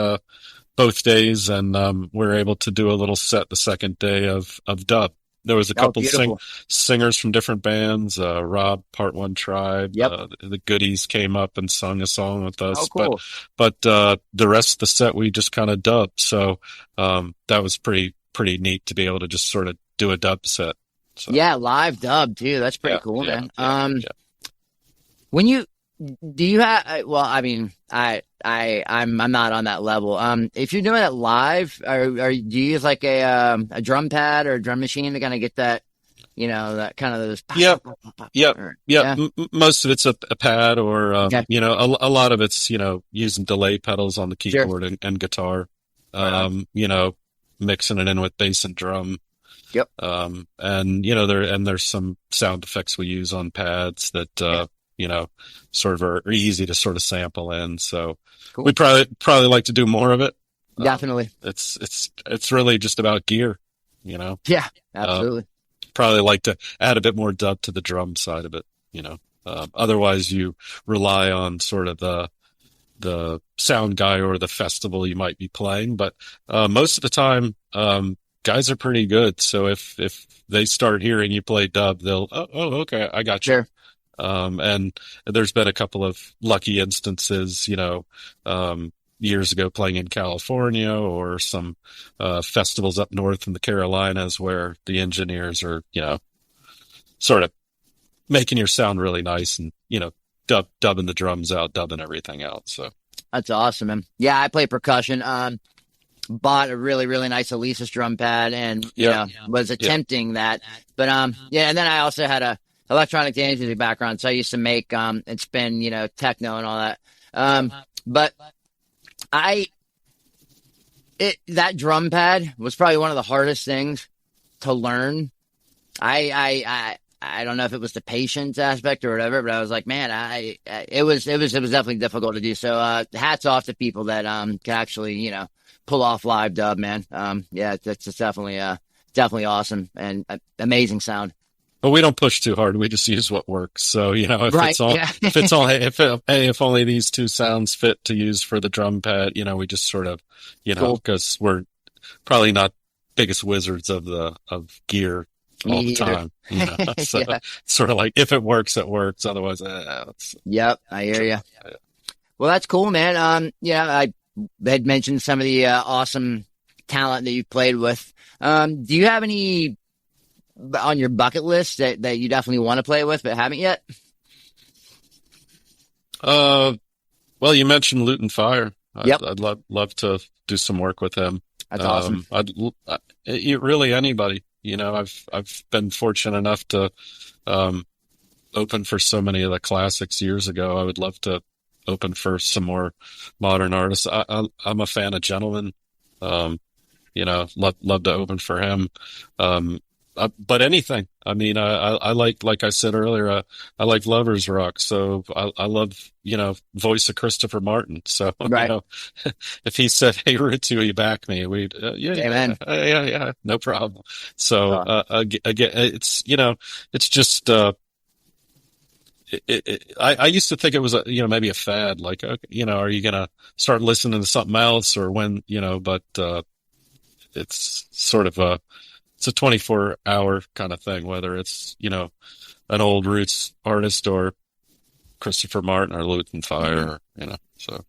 both days, and we were able to do a little set the second day of dub. There was a couple singers from different bands. Rob, Part One Tribe. The Goodies came up and sung a song with us. Oh, cool. But the rest of the set we just kind of dubbed. So that was pretty neat to be able to just sort of do a dub set. So, yeah, live dub too. That's pretty cool, man. When do you have? Well, I mean, I'm not on that level. If you're doing it live, do you use like a drum pad or a drum machine to kind of get that, that kind of those? Most of it's a pad, or a lot of it's using delay pedals on the keyboard and guitar. Mixing it in with bass and drum. Yep. And there's some sound effects we use on pads that sort of are easy to sort of sample in. So cool. We probably like to do more of it. Definitely. It's really just about gear, Yeah, absolutely. Probably like to add a bit more dub to the drum side of it, otherwise you rely on sort of the sound guy or the festival you might be playing. But most of the time, guys are pretty good. So if they start hearing you play dub, they'll, oh, okay, I got you. Sure. And there's been a couple of lucky instances, years ago playing in California, or some festivals up north in the Carolinas, where the engineers are, sort of making your sound really nice, and, dubbing the drums out, dubbing everything out. So that's awesome, man. Yeah, I play percussion. Bought a really, really nice Alesis drum pad, and was attempting that. But and then I also had a electronic dance music background, so I used to make and spin, techno and all that. But that drum pad was probably one of the hardest things to learn. I don't know if it was the patience aspect or whatever, but I was like, man, it was definitely difficult to do. So hats off to people that can actually pull off live dub, man. That's definitely awesome and amazing sound. But we don't push too hard. We just use what works. So, if only these two sounds fit to use for the drum pad, we just sort of, because we're probably not biggest wizards of gear. all Me the either. time. You know, so Yeah. sort of like if it works, it works. Otherwise, it's Yep. I hear you. yeah. Well, that's cool, man. I had mentioned some of the awesome talent that you've played with. Do you have any on your bucket list that you definitely want to play with but haven't yet? Uh, well, you mentioned Loot and Fire. Yep. I'd love to do some work with him. That's awesome. Really anybody. You know, I've been fortunate enough to um, open for so many of the classics years ago. I would love to open for some more modern artists. I'm a fan of Gentleman. Um, you know, love to open for him. Um, but anything. I mean, I like I said earlier, I like lovers rock. So I love, you know, voice of Christopher Martin. So, you Right. know, if he said, "Hey, Ritzy, will you back me?" We'd, Amen. yeah, no problem. So, Uh, again, it's, you know, it's just, I used to think it was you know, maybe a fad. Like, okay, you know, are you going to start listening to something else or when, you know, but, it's sort of it's a 24-hour kind of thing, whether it's, you know, an old roots artist or Christopher Martin or Luton Fire, or, you know, so.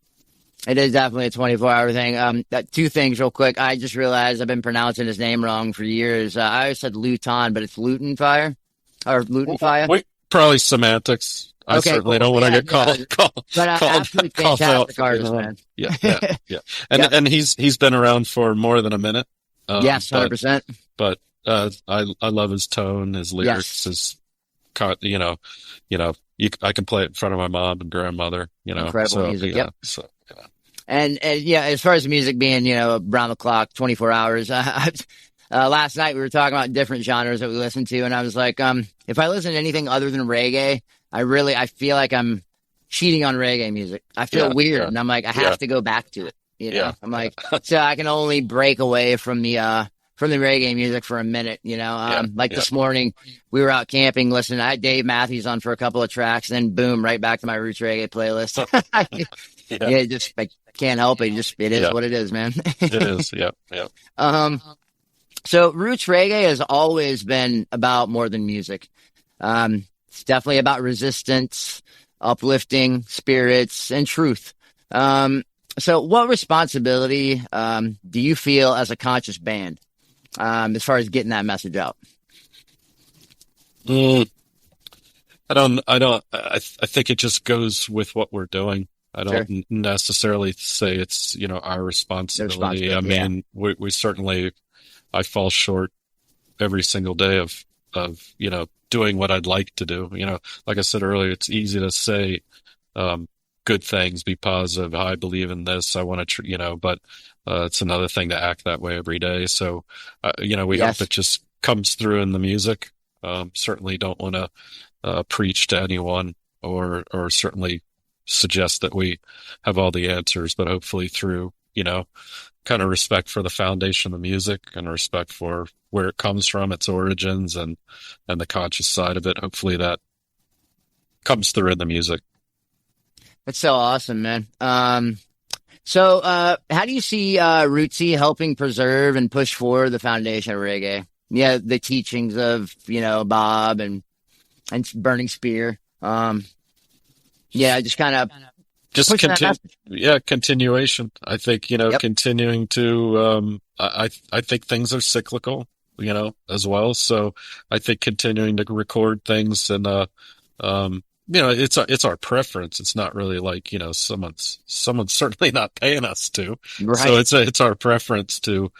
it is definitely a 24-hour thing. Two things real quick. I just realized I've been pronouncing his name wrong for years. I always said Luton, but it's Luton Fire or Luton Fire. Wait, probably semantics. I Okay, certainly cool. don't want to Yeah, get no, but absolutely called out fantastic for, you artist, know. man. Yeah, yeah, yeah. And Yep. and he's been around for more than a minute. Yes, But 100%. but I love his tone, his lyrics, Yes. his you know, I can play it in front of my mom and grandmother, you know. Incredible So music. yeah, Yep. so yeah. And yeah, as far as music being, around the clock, 24 hours, last night we were talking about different genres that we listen to. And I was like, if I listen to anything other than reggae, I feel like I'm cheating on reggae music. I feel Yeah, weird. yeah, And I'm like, I yeah, have to go back to it. yeah, I'm like, so I can only break away from the reggae music for a minute, yeah, like yeah, this morning we were out camping, listening. I had Dave Matthews on for a couple of tracks, then boom, right back to my roots reggae playlist. yeah, Yeah, just I can't help it. It is yeah. what it is, man. It is. Yeah, yeah. um, so roots reggae has always been about more than music. It's definitely about resistance, uplifting spirits, and truth. So what responsibility do you feel as a conscious band as far as getting that message out? Mm, I think it just goes with what we're doing. I Sure, don't necessarily say it's, you know, our the responsibility. I responsibility. Yeah, mean, we certainly, I fall short every single day of, you know, doing what I'd like to do. You know, like I said earlier, it's easy to say, um, good things, be positive. I believe in this. I want to, you know, but, it's another thing to act that way every day. So, you know, we hope yes, it just comes through in the music. Certainly don't want to, preach to anyone or certainly suggest that we have all the answers, but hopefully through, you know, kind of respect for the foundation of music and respect for where it comes from, its origins and the conscious side of it. Hopefully that comes through in the music. that's so awesome, man. So how do you see Rootsy helping preserve and push forward the foundation of reggae? Yeah, the teachings of Bob and Burning Spear. Yeah, just kind of Just pushing that continue. message. Yeah, continuation. I think, you know, Yep. continuing to, I think things are cyclical, you know, as well. So I think continuing to record things and, you know, it's our preference. It's not really like, you know, someone's certainly not paying us to. So Right. it's our preference to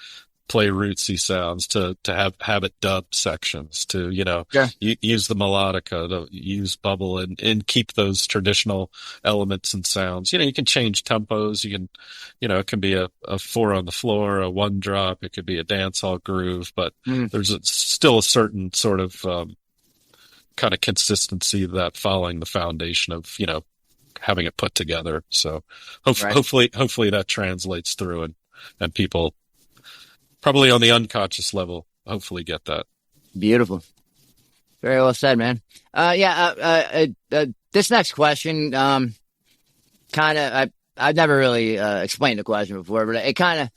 play rootsy sounds, to have it dub sections, to, you know, Sure. use the melodica, to use bubble and keep those traditional elements and sounds. You know, you can change tempos. You can, you know, it can be a four on the floor, a one drop. It could be a dance hall groove, but Mm, still a certain sort of, kind of consistency that following the foundation of, you know, having it put together. So right. hopefully that translates through and people probably on the unconscious level, hopefully get that. Beautiful. Very well said, man. Yeah. This next question, kind of, I've never really explained the question before, but it kind of,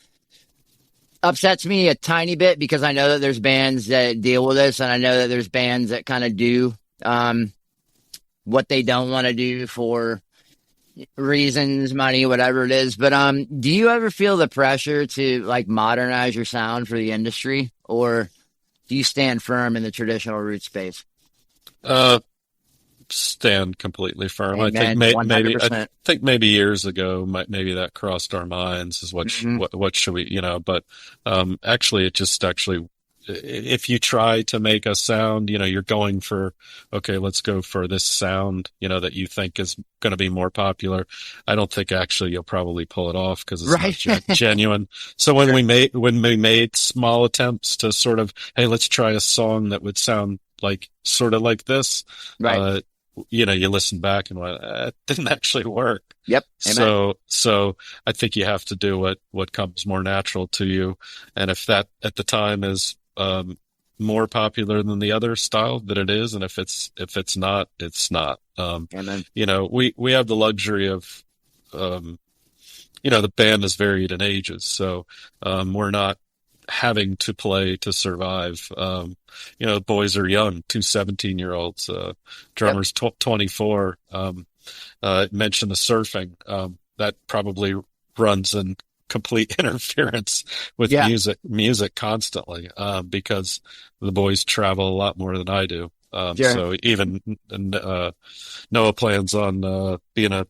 upsets me a tiny bit because I know that there's bands that deal with this, and I know that there's bands that kind of do what they don't want to do for reasons, money, whatever it is. But do you ever feel the pressure to like modernize your sound for the industry, or do you stand firm in the traditional root space? Stand completely firm. Amen. I think maybe years ago, maybe that crossed our minds is what should we, but actually, if you try to make a sound, you're going for, okay, let's go for this sound, that you think is going to be more popular. I don't think actually you'll probably pull it off because it's not genuine. So when we made small attempts to sort of, hey, let's try a song that would sound like sort of like this, right. You listen back and went, it didn't actually work. Yep. Amen. So I think you have to do what comes more natural to you. And if that at the time is, more popular than the other style, that it is. And if it's not, it's not. Amen. We have the luxury of, the band is varied in ages. So, we're not having to play to survive. The boys are young, 2 17-year-olds, drummers, 24, mentioned the surfing, that probably runs in complete interference with music constantly, because the boys travel a lot more than I do. So even, Noah plans on, being a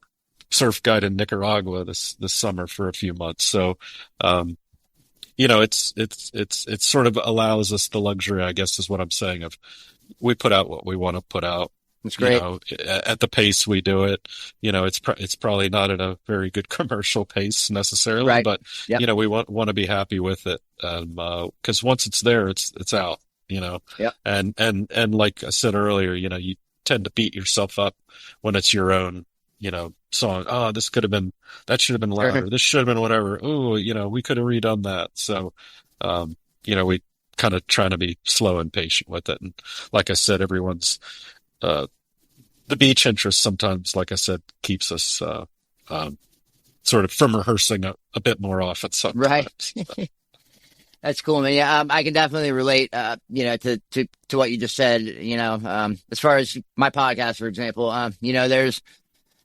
surf guide in Nicaragua this summer for a few months. So, it sort of allows us the luxury, I guess is what I'm saying, of we put out what we want to put out. That's great. At the pace we do it, it's probably not at a very good commercial pace necessarily, right. But, we want to be happy with it. Cause once it's there, it's out, and like I said earlier, you tend to beat yourself up when it's your own, song. Oh, that should have been louder. This should have been whatever. Oh, we could have redone that. So, we kind of trying to be slow and patient with it. And like I said, everyone's, the beach interest sometimes, like I said, keeps us, sort of from rehearsing a bit more often sometimes. Right. That's cool, man. Yeah, I can definitely relate, to what you just said, as far as my podcast, for example, there's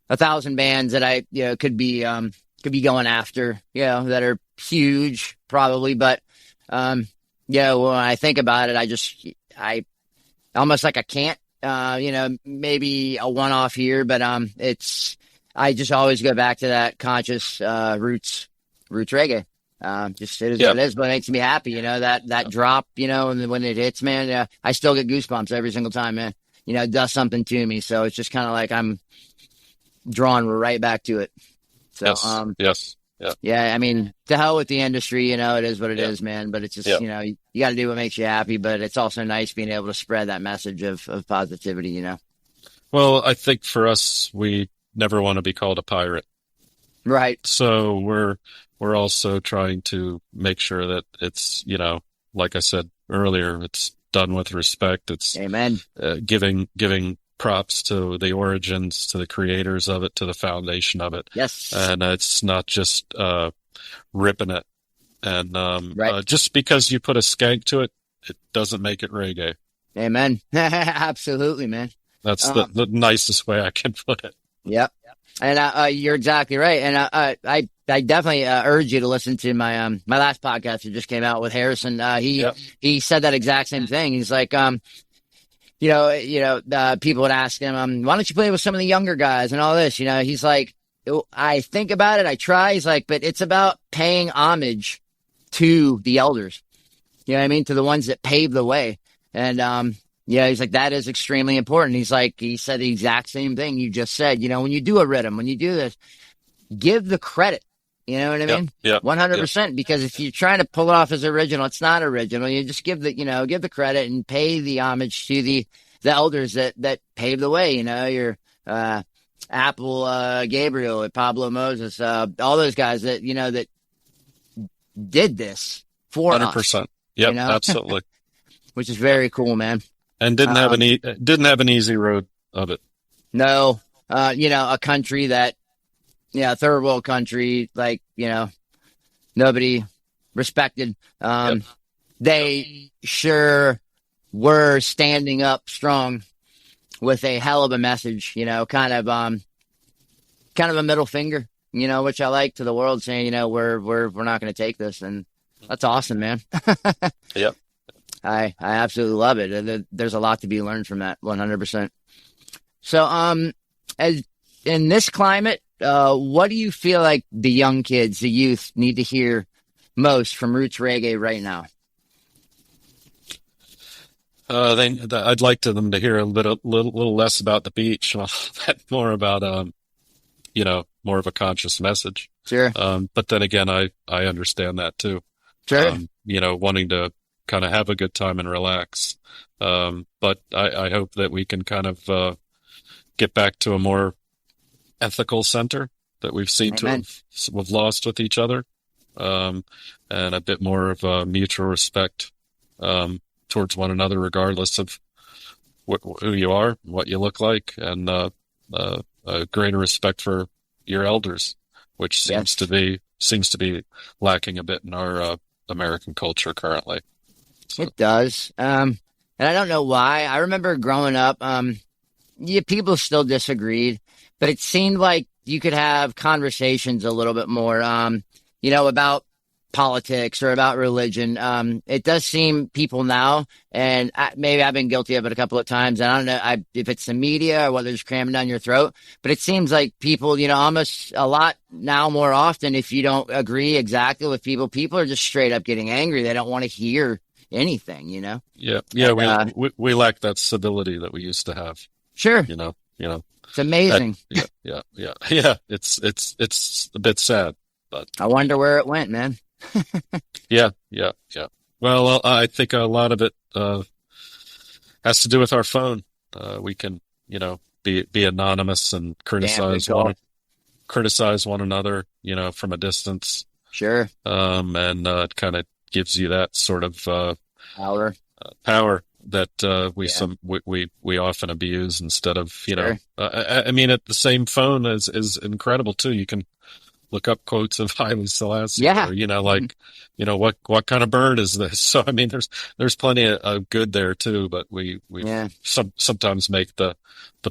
1,000 bands that I, could be going after, that are huge probably. But, when I think about it, I almost like I can't, maybe a one-off here, but, I just always go back to that conscious, roots reggae. Just it is what it is, but it makes me happy, that drop, and when it hits, man, I still get goosebumps every single time, man. It does something to me. So it's just kind of like I'm drawn right back to it. So, yes. Yeah. Yeah. I mean, to hell with the industry, it is what it is, man. But it's just, you got to do what makes you happy. But it's also nice being able to spread that message of positivity, Well, I think for us, we never want to be called a pirate. Right. So we're also trying to make sure that it's, like I said earlier, it's done with respect. It's Amen. Giving props to the origins, to the creators of it, to the foundation of it. Yes. And it's not just ripping it. And right. Just because you put a skank to it, it doesn't make it reggae. Amen. Absolutely, man. That's the nicest way I can put it. Yep. And you're exactly right. And I definitely urge you to listen to my my last podcast that just came out with Harrison. He said that exact same thing. He's like, people would ask him, why don't you play with some of the younger guys and all this? He's like, I think about it, I try. He's like, but it's about paying homage to the elders. You know what I mean? To the ones that paved the way. And he's like, that is extremely important. He said the exact same thing you just said. When you do a rhythm, when you do this, give the credit. You know what I mean? Yeah. 100%. Because if you're trying to pull it off as original, it's not original. You just give the credit and pay the homage to the elders that paved the way. Your Apple, Gabriel, Pablo Moses, all those guys that that did this for 100%. Yep, absolutely. Which is very cool, man. And didn't have an easy road of it. No, a country that, third world country, like, nobody respected. Yep. They sure were standing up strong with a hell of a message, kind of a middle finger, which I like to the world, saying, we're not going to take this, and that's awesome, man. Yep. I absolutely love it. There's a lot to be learned from that, 100%. So, as in this climate, what do you feel like the young kids, the youth, need to hear most from roots reggae right now? I'd like them to hear a little less about the beach, more about more of a conscious message. Sure. But then again, I understand that too. Sure. Wanting to kind of have a good time and relax. But I hope that we can kind of get back to a more ethical center that we've seen Amen. to have lost with each other, and a bit more of a mutual respect towards one another, regardless of who you are, what you look like, and a greater respect for your elders, which seems to be lacking a bit in our American culture currently. So. It does. And I don't know why. I remember growing up, people still disagreed, but it seemed like you could have conversations a little bit more, about politics or about religion. It does seem people now, and maybe I've been guilty of it a couple of times. And I don't know if it's the media or whether it's cramming down your throat, but it seems like people, almost a lot now more often, if you don't agree exactly with people are just straight up getting angry. They don't want to hear anything, Yeah. We lack that civility that we used to have. Sure. It's amazing. Yeah. It's a bit sad, but I wonder where it went, man. Yeah. Well, I think a lot of it has to do with our phone. We can, be anonymous and criticize one another, from a distance. Sure. And it kind of gives you that sort of power that we often abuse instead of, Sure. the same phone is incredible too. You can look up quotes of Haile Selassie. Yeah. Or, what kind of bird is this? So, there's plenty of good there too, but we sometimes make the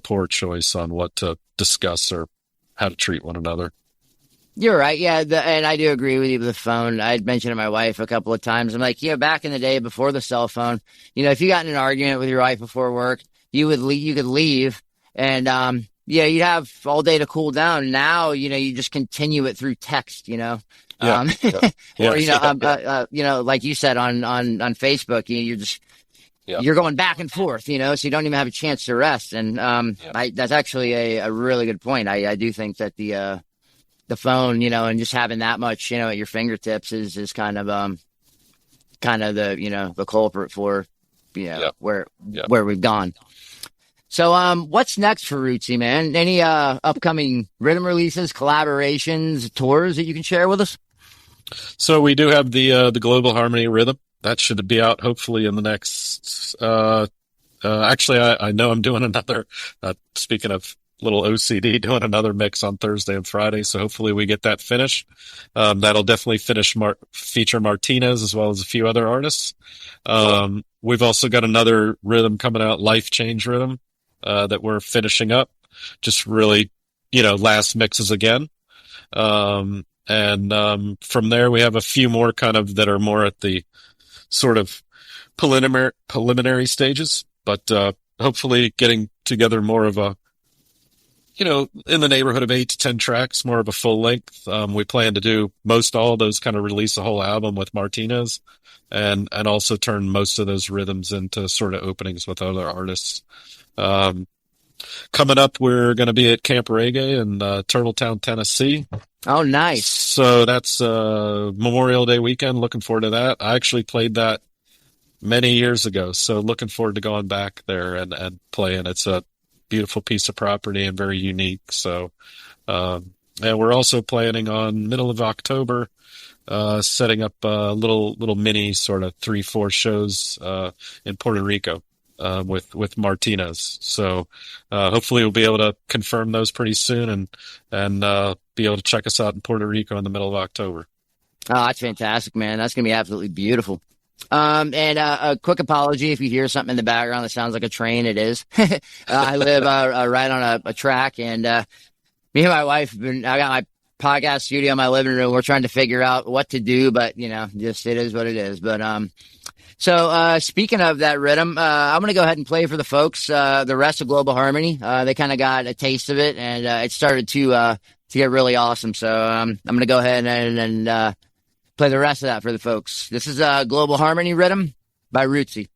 poor choice on what to discuss or how to treat one another. You're right. Yeah. And I do agree with you with the phone. I'd mentioned to my wife a couple of times. I'm like, back in the day before the cell phone, if you got in an argument with your wife before work, you could leave and, you'd have all day to cool down. Now, you just continue it through text, Or, like you said on Facebook, you're going back and forth, so you don't even have a chance to rest. And that's actually a really good point. I do think that the phone, and just having that much, at your fingertips is kind of the culprit for, where we've gone. So, what's next for Rootsy, man? Any upcoming rhythm releases, collaborations, tours that you can share with us? So we do have the Global Harmony Rhythm that should be out hopefully in the next. Actually, I know I'm doing another. Speaking of little OCD, doing another mix on Thursday and Friday. So hopefully we get that finished. That'll definitely feature Martinez as well as a few other artists. We've also got another rhythm coming out, Life Change Rhythm. That we're finishing up, just really, last mixes again. And from there we have a few more kind of that are more at the sort of preliminary stages, but, hopefully getting together more of a, in the neighborhood of 8 to 10 tracks, more of a full length. We plan to do most all of those, kind of release a whole album with Martinez and also turn most of those rhythms into sort of openings with other artists. Coming up, we're going to be at Camp Reggae in Turtletown, Tennessee. Oh, nice. So that's Memorial Day weekend. Looking forward to that. I actually played that many years ago, so looking forward to going back there and playing. It's a beautiful piece of property and very unique. So, and we're also planning on middle of October, setting up a little mini sort of 3-4 shows in Puerto Rico. With Martinez. So, hopefully we'll be able to confirm those pretty soon and be able to check us out in Puerto Rico in the middle of October. Oh, that's fantastic, man. That's going to be absolutely beautiful. And a quick apology if you hear something in the background that sounds like a train. It is. I live right on a track, and me and my wife, I got my podcast studio in my living room. We're trying to figure out what to do, but just it is what it is. But so speaking of that rhythm, I'm gonna go ahead and play for the folks the rest of Global Harmony. They kind of got a taste of it, and it started to get really awesome. So I'm gonna go ahead and play the rest of that for the folks. This is Global Harmony Rhythm by Rootsy.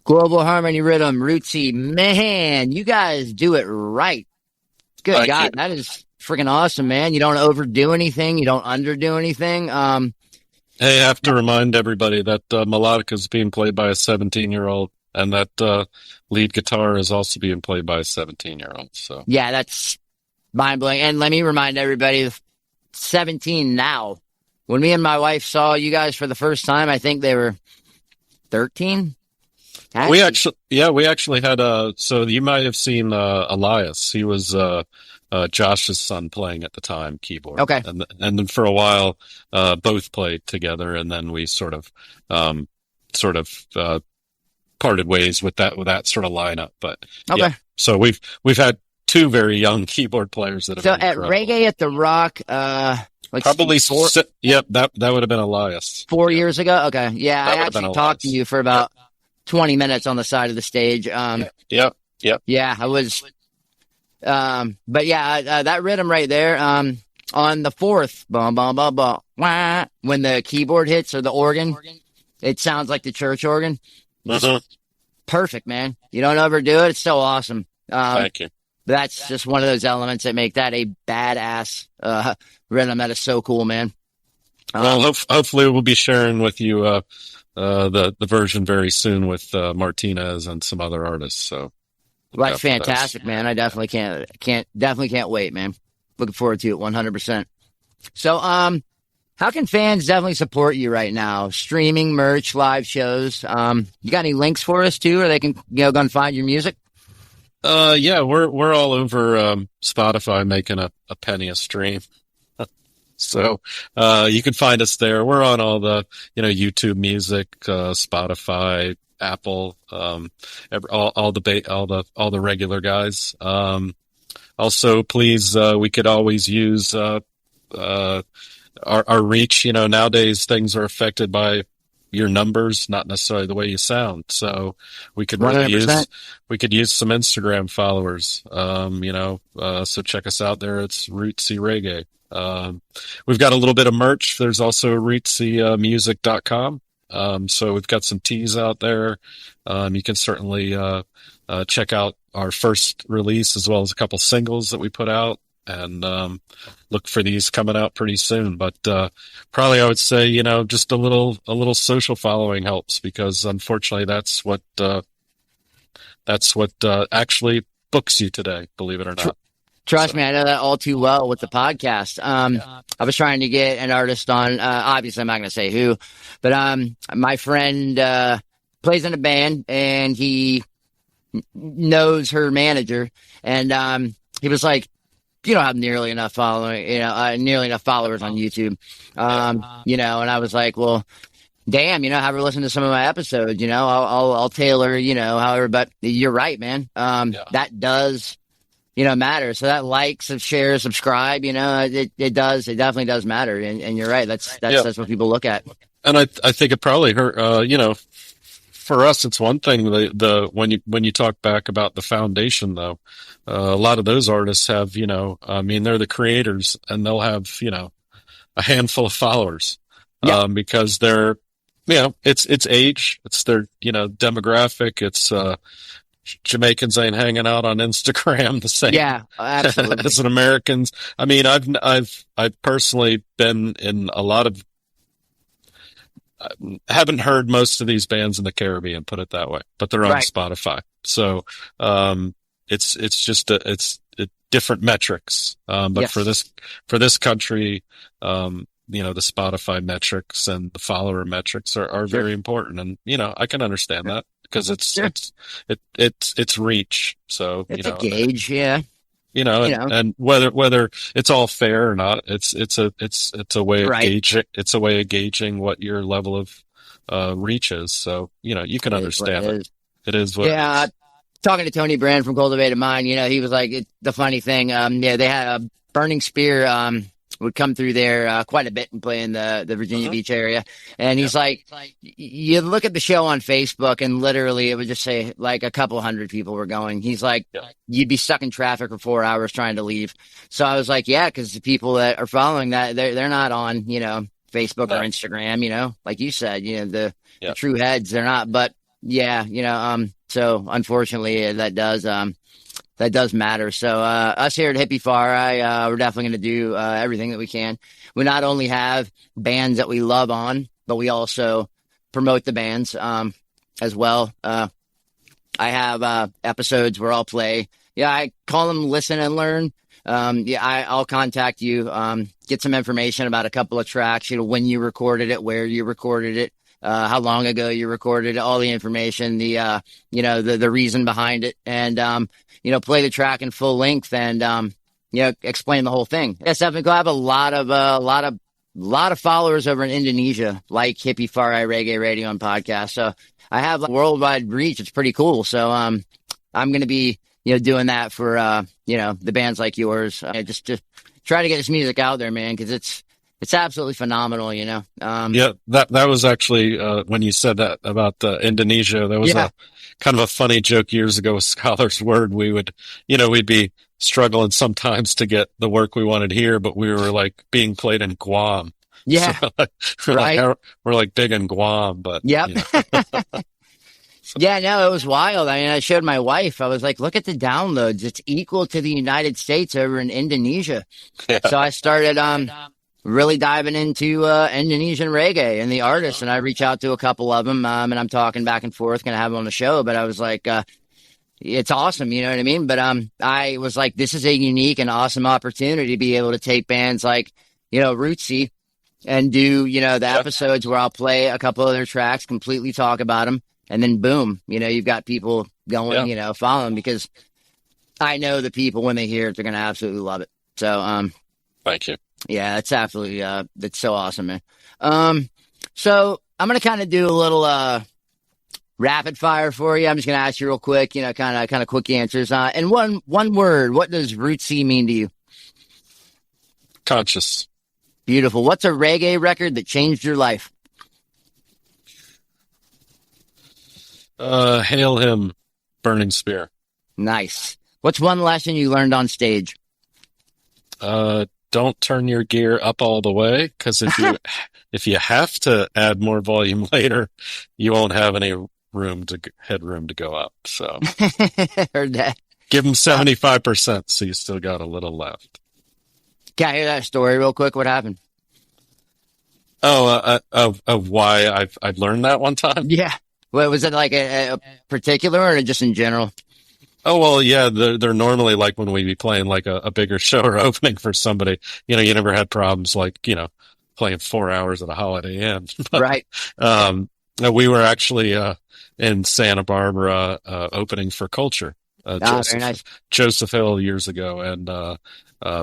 Global Harmony Rhythm, Rootsy. Man, you guys do it right. Good Thank God, you. that is freaking awesome, man. You don't overdo anything. You don't underdo anything. Hey, I have to remind everybody that melodica is being played by a 17-year-old, and that lead guitar is also being played by a 17-year-old. So Yeah, that's mind-blowing. And let me remind everybody, 17 now. When me and my wife saw you guys for the first time, I think they were 13. we actually had so you might have seen Elias. He was Josh's son playing at the time keyboard. Okay. And then for a while both played together, and then we sort of parted ways with that sort of lineup. But Okay. yeah, so we've had two very young keyboard players that have So been at incredible. Reggae at the Rock, Probably four yep, that would have been Elias. years ago. Okay, yeah, That I would have been actually talked to Elias. you for about 20 minutes on the side of the stage. Yep. Yeah, I was. But yeah, that rhythm right there. On the fourth, bum bum bum bum, wah, when the keyboard hits or the organ, it sounds like the church organ. Mhm. Perfect, man. You don't overdo it. It's so awesome. Thank you. That's just one of those elements that make that a badass rhythm. That is so cool, man. Well, hopefully we'll be sharing with you the version very soon with Martinez and some other artists. So Well, Yeah, that's fantastic, man. I definitely can't wait, man. Looking forward to it 100%. So, how can fans definitely support you right now? Streaming, merch, live shows. You got any links for us too, or they can, go and find your music? Yeah, we're all over Spotify making a penny a stream. So you can find us there. We're on all the YouTube Music, Spotify, Apple, all the regular guys. Also, please, we could always use our reach. Nowadays things are affected by your numbers, not necessarily the way you sound. So we could really 100%. use some Instagram followers. So check us out there. It's Rootsy Reggae. We've got a little bit of merch. There's also rootsymusic.com. So we've got some teas out there. You can certainly check out our first release as well as a couple singles that we put out, and look for these coming out pretty soon. But probably I would say just a little social following helps, because unfortunately that's what actually books you today, believe it or not. Trust me, I know that all too well with the podcast. I was trying to get an artist on, obviously I'm not going to say who, but my friend plays in a band, and he knows her manager, and he was like, you don't have nearly enough following, nearly enough followers on YouTube. And I was like, well, damn, have her listen to some of my episodes, I'll tailor, however, but you're right, man. That does, matter. So that likes, share, subscribe, it does, it definitely does matter. And you're right. That's what people look at. And I think it probably hurt, for us, it's one thing. When you talk back about the foundation, though, a lot of those artists have, they're the creators, and they'll have, a handful of followers, because they're, it's age, it's their, demographic, it's Jamaicans ain't hanging out on Instagram the same, absolutely, as an Americans. I mean, I've personally been in a lot of. Haven't heard most of these bands in the Caribbean, put it that way, but they're on Spotify. So, it's just it's different metrics. But for this country, the Spotify metrics and the follower metrics are very important. And, I can understand that, because it's reach. So, it's a gauge. Yeah. And whether it's all fair or not, it's a way of gauging. It's a way of gauging what your level of reach is. So you can understand it. It is what. Yeah, talking to Tony Brand from Cultivated Mind, he was like, the funny thing. They had a Burning Spear would come through there quite a bit and play in the Virginia Beach area. And he's like, you look at the show on Facebook, and literally it would just say like a couple hundred people were going. He's like, you'd be stuck in traffic for 4 hours trying to leave. So I was like, yeah, because the people that are following that, they're not on, Facebook or Instagram, like you said, the true heads, they're not. But so unfortunately that does matter. So us here at Hippie Fari, we're definitely going to do everything that we can. We not only have bands that we love on, but we also promote the bands as well. I have episodes where I'll play. I call them Listen and Learn. I'll contact you, get some information about a couple of tracks, when you recorded it, where you recorded it, how long ago you recorded it, all the information, the reason behind it, and play the track in full length, and explain the whole thing. Yes, definitely. I have a lot of followers over in Indonesia, like Hippie Fari Reggae Radio and Podcast. So I have worldwide reach. It's pretty cool. So I'm going to be doing that for the bands like yours. Just try to get this music out there, man, because it's absolutely phenomenal, that was actually when you said that about Indonesia, there was a kind of a funny joke years ago with Scholar's Word. We would, we'd be struggling sometimes to get the work we wanted here, but we were like being played in Guam. Yeah. So, we're like big in Guam, but yeah, no, it was wild. I mean, I showed my wife. I was like, look at the downloads. It's equal to the United States over in Indonesia. Yeah. So I started really diving into Indonesian reggae and the artists, and I reach out to a couple of them, and I'm talking back and forth, going to have them on the show. But I was like, it's awesome. You know what I mean? But I was like, this is a unique and awesome opportunity to be able to take bands like, Rootsy and do, the Yeah. episodes where I'll play a couple of their tracks, completely talk about them. And then boom, you've got people going, Yeah. following, because I know the people, when they hear it, they're going to absolutely love it. So, Thank you. yeah, it's absolutely, that's so awesome, man. So I'm going to kind of do a little, rapid fire for you. I'm just going to ask you real quick, kind of quick answers. And one word, what does Rootsy mean to you? Conscious. Beautiful. What's a reggae record that changed your life? Hail Him, Burning Spear. Nice. What's one lesson you learned on stage? Don't turn your gear up all the way, because if you have to add more volume later, you won't have any headroom to go up. So Heard that. give them 75%, so you still got a little left. Can I hear that story real quick? What happened? Of why I've learned that one time. Yeah. Well, was it like a particular or just in general? Oh, well, yeah, they're normally like when we be playing like a bigger show or opening for somebody, you never had problems like, playing 4 hours at a Holiday Inn. But, Right. we were actually, in Santa Barbara, opening for Culture, Very nice. Joseph Hill years ago. And,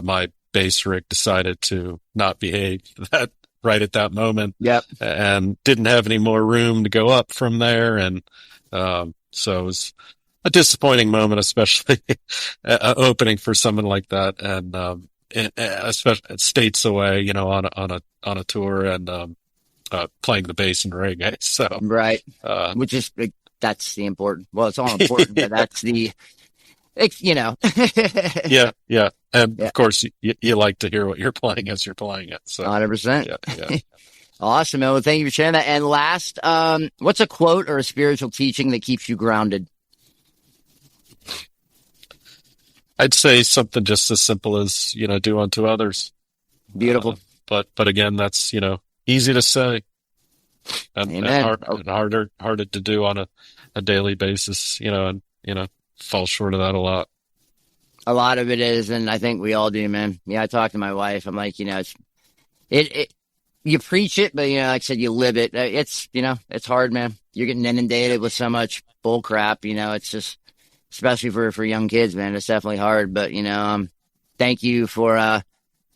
my bass rig decided to not behave right at that moment. Yep. And didn't have any more room to go up from there. And, so it was a disappointing moment, especially opening for someone like that, and especially states away, on a tour, and playing the bass and reggae. So Right. Which is, that's the important. Well, it's all important, but that's the, yeah, and Yeah. of course you like to hear what you're playing as you're playing it. So 100%. yeah. Awesome, man. Well, thank you for sharing that. And last, what's a quote or a spiritual teaching that keeps you grounded? I'd say something just as simple as, do unto others. Beautiful. But again, that's, easy to say and Amen. harder to do on a daily basis, and, fall short of that a lot. A lot of it is, and I think we all do, man. Yeah, I talk to my wife. I'm like, it you preach it, but, like I said, you live it. It's, it's hard, man. You're getting inundated with so much bull crap, it's just, especially for young kids, man. It's definitely hard, but, thank you for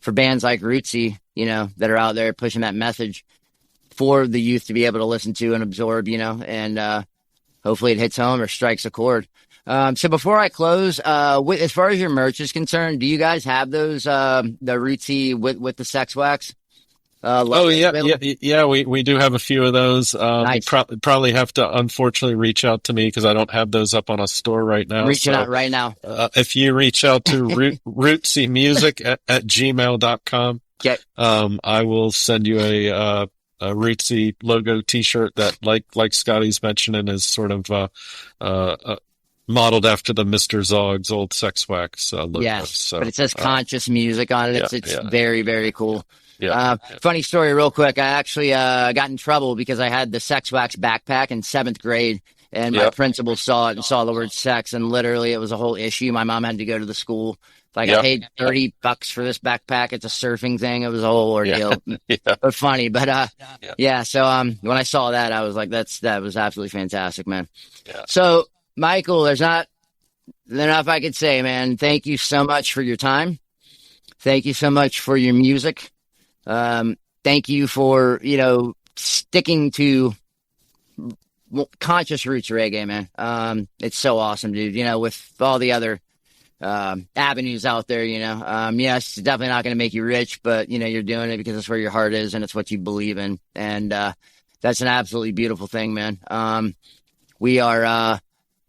bands like Rootsy, that are out there pushing that message for the youth to be able to listen to and absorb, and hopefully it hits home or strikes a chord. So before I close, as far as your merch is concerned, do you guys have those, the Rootsy with the sex wax? Oh yeah. We do have a few of those. Nice. You probably have to unfortunately reach out to me because I don't have those up on a store right now. Reaching out right now. If you reach out to rootsymusic at gmail.com, Okay. I will send you a Rootsy logo T-shirt that, like Scotty's mentioning, is sort of modeled after the Mr. Zog's old sex wax logo. Yes, so, but it says conscious music on it. It's very, very cool. Yeah. Funny story real quick. I actually got in trouble because I had the sex wax backpack in 7th grade, and my principal saw it and saw the word sex, and literally it was a whole issue. My mom had to go to the school. Like, I paid $30 for this backpack. It's a surfing thing. It was a whole ordeal. But funny. But so when I saw that, I was like, that was absolutely fantastic, man. Yeah. So Michael, there's not enough I could say, man. Thank you so much for your time. Thank you so much for your music. Thank you for, sticking to conscious roots reggae, man. It's so awesome, dude. With all the other avenues out there, yes, it's definitely not going to make you rich, but, you're doing it because it's where your heart is and it's what you believe in. And that's an absolutely beautiful thing, man. We are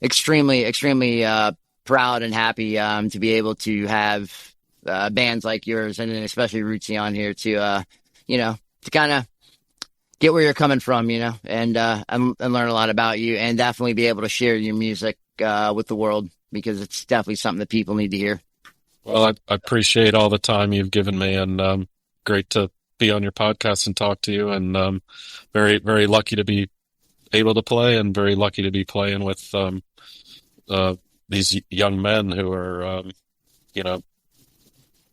extremely, extremely proud and happy to be able to have bands like yours, and especially Rootsy on here to kind of get where you're coming from, and learn a lot about you, and definitely be able to share your music with the world, because it's definitely something that people need to hear. Well, I appreciate all the time you've given me, and great to be on your podcast and talk to you, and very, very lucky to be able to play, and very lucky to be playing with these young men who are, you know,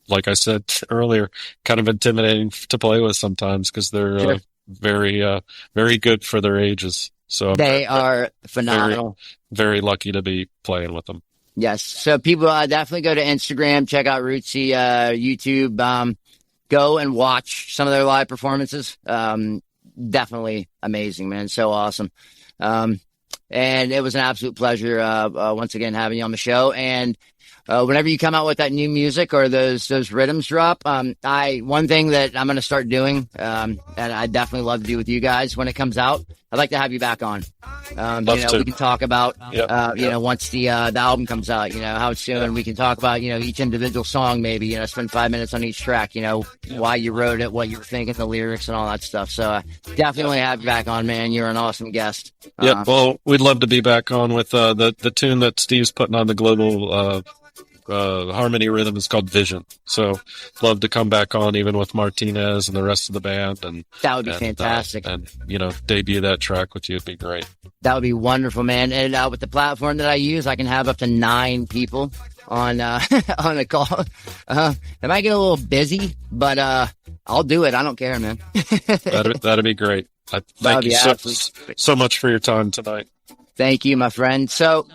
like I said earlier, kind of intimidating to play with sometimes because they're Sure. very good for their ages. So I'm They are very, phenomenal. very lucky to be playing with them. Yes. So people definitely go to Instagram, check out Rootsy, YouTube, go and watch some of their live performances. Definitely amazing, man. So awesome. And it was an absolute pleasure, once again, having you on the show. And whenever you come out with that new music or those rhythms drop, one thing that I'm going to start doing, and I definitely love to do with you guys when it comes out, I'd like to have you back on. We can talk about, once the album comes out, how it's doing. We can talk about, each individual song, maybe, spend 5 minutes on each track, why you wrote it, what you were thinking, the lyrics and all that stuff. So definitely have you back on, man. You're an awesome guest. Yeah. Well, we'd love to be back on with, the tune that Steve's putting on the global, harmony rhythm is called Vision. So love to come back on even with Martinez and the rest of the band, and that would be fantastic. And debut that track with you would be great. That would be wonderful, man. And with the platform that I use, I can have up to 9 people on on a call. It might get a little busy, but I'll do it. I don't care, man. That'd be great. Thank you so much for your time tonight. Thank you, my friend. So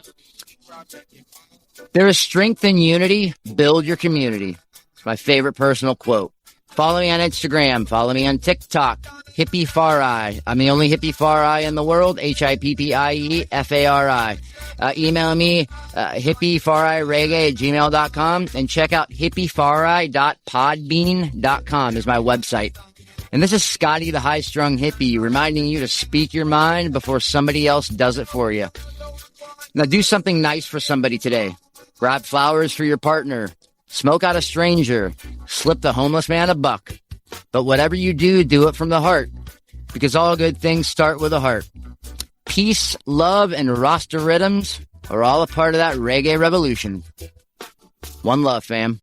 there is strength in unity. Build your community. It's my favorite personal quote. Follow me on Instagram. Follow me on TikTok. Hippie Fari. I'm the only Hippie Fari in the world. HippieFari. Email me, hippieFariReggae@gmail.com, and check out hippiefari.podbean.com is my website. And this is Scotty, the high-strung hippie, reminding you to speak your mind before somebody else does it for you. Now do something nice for somebody today. Grab flowers for your partner. Smoke out a stranger. Slip the homeless man a buck. But whatever you do, do it from the heart. Because all good things start with a heart. Peace, love, and Rasta rhythms are all a part of that reggae revolution. One love, fam.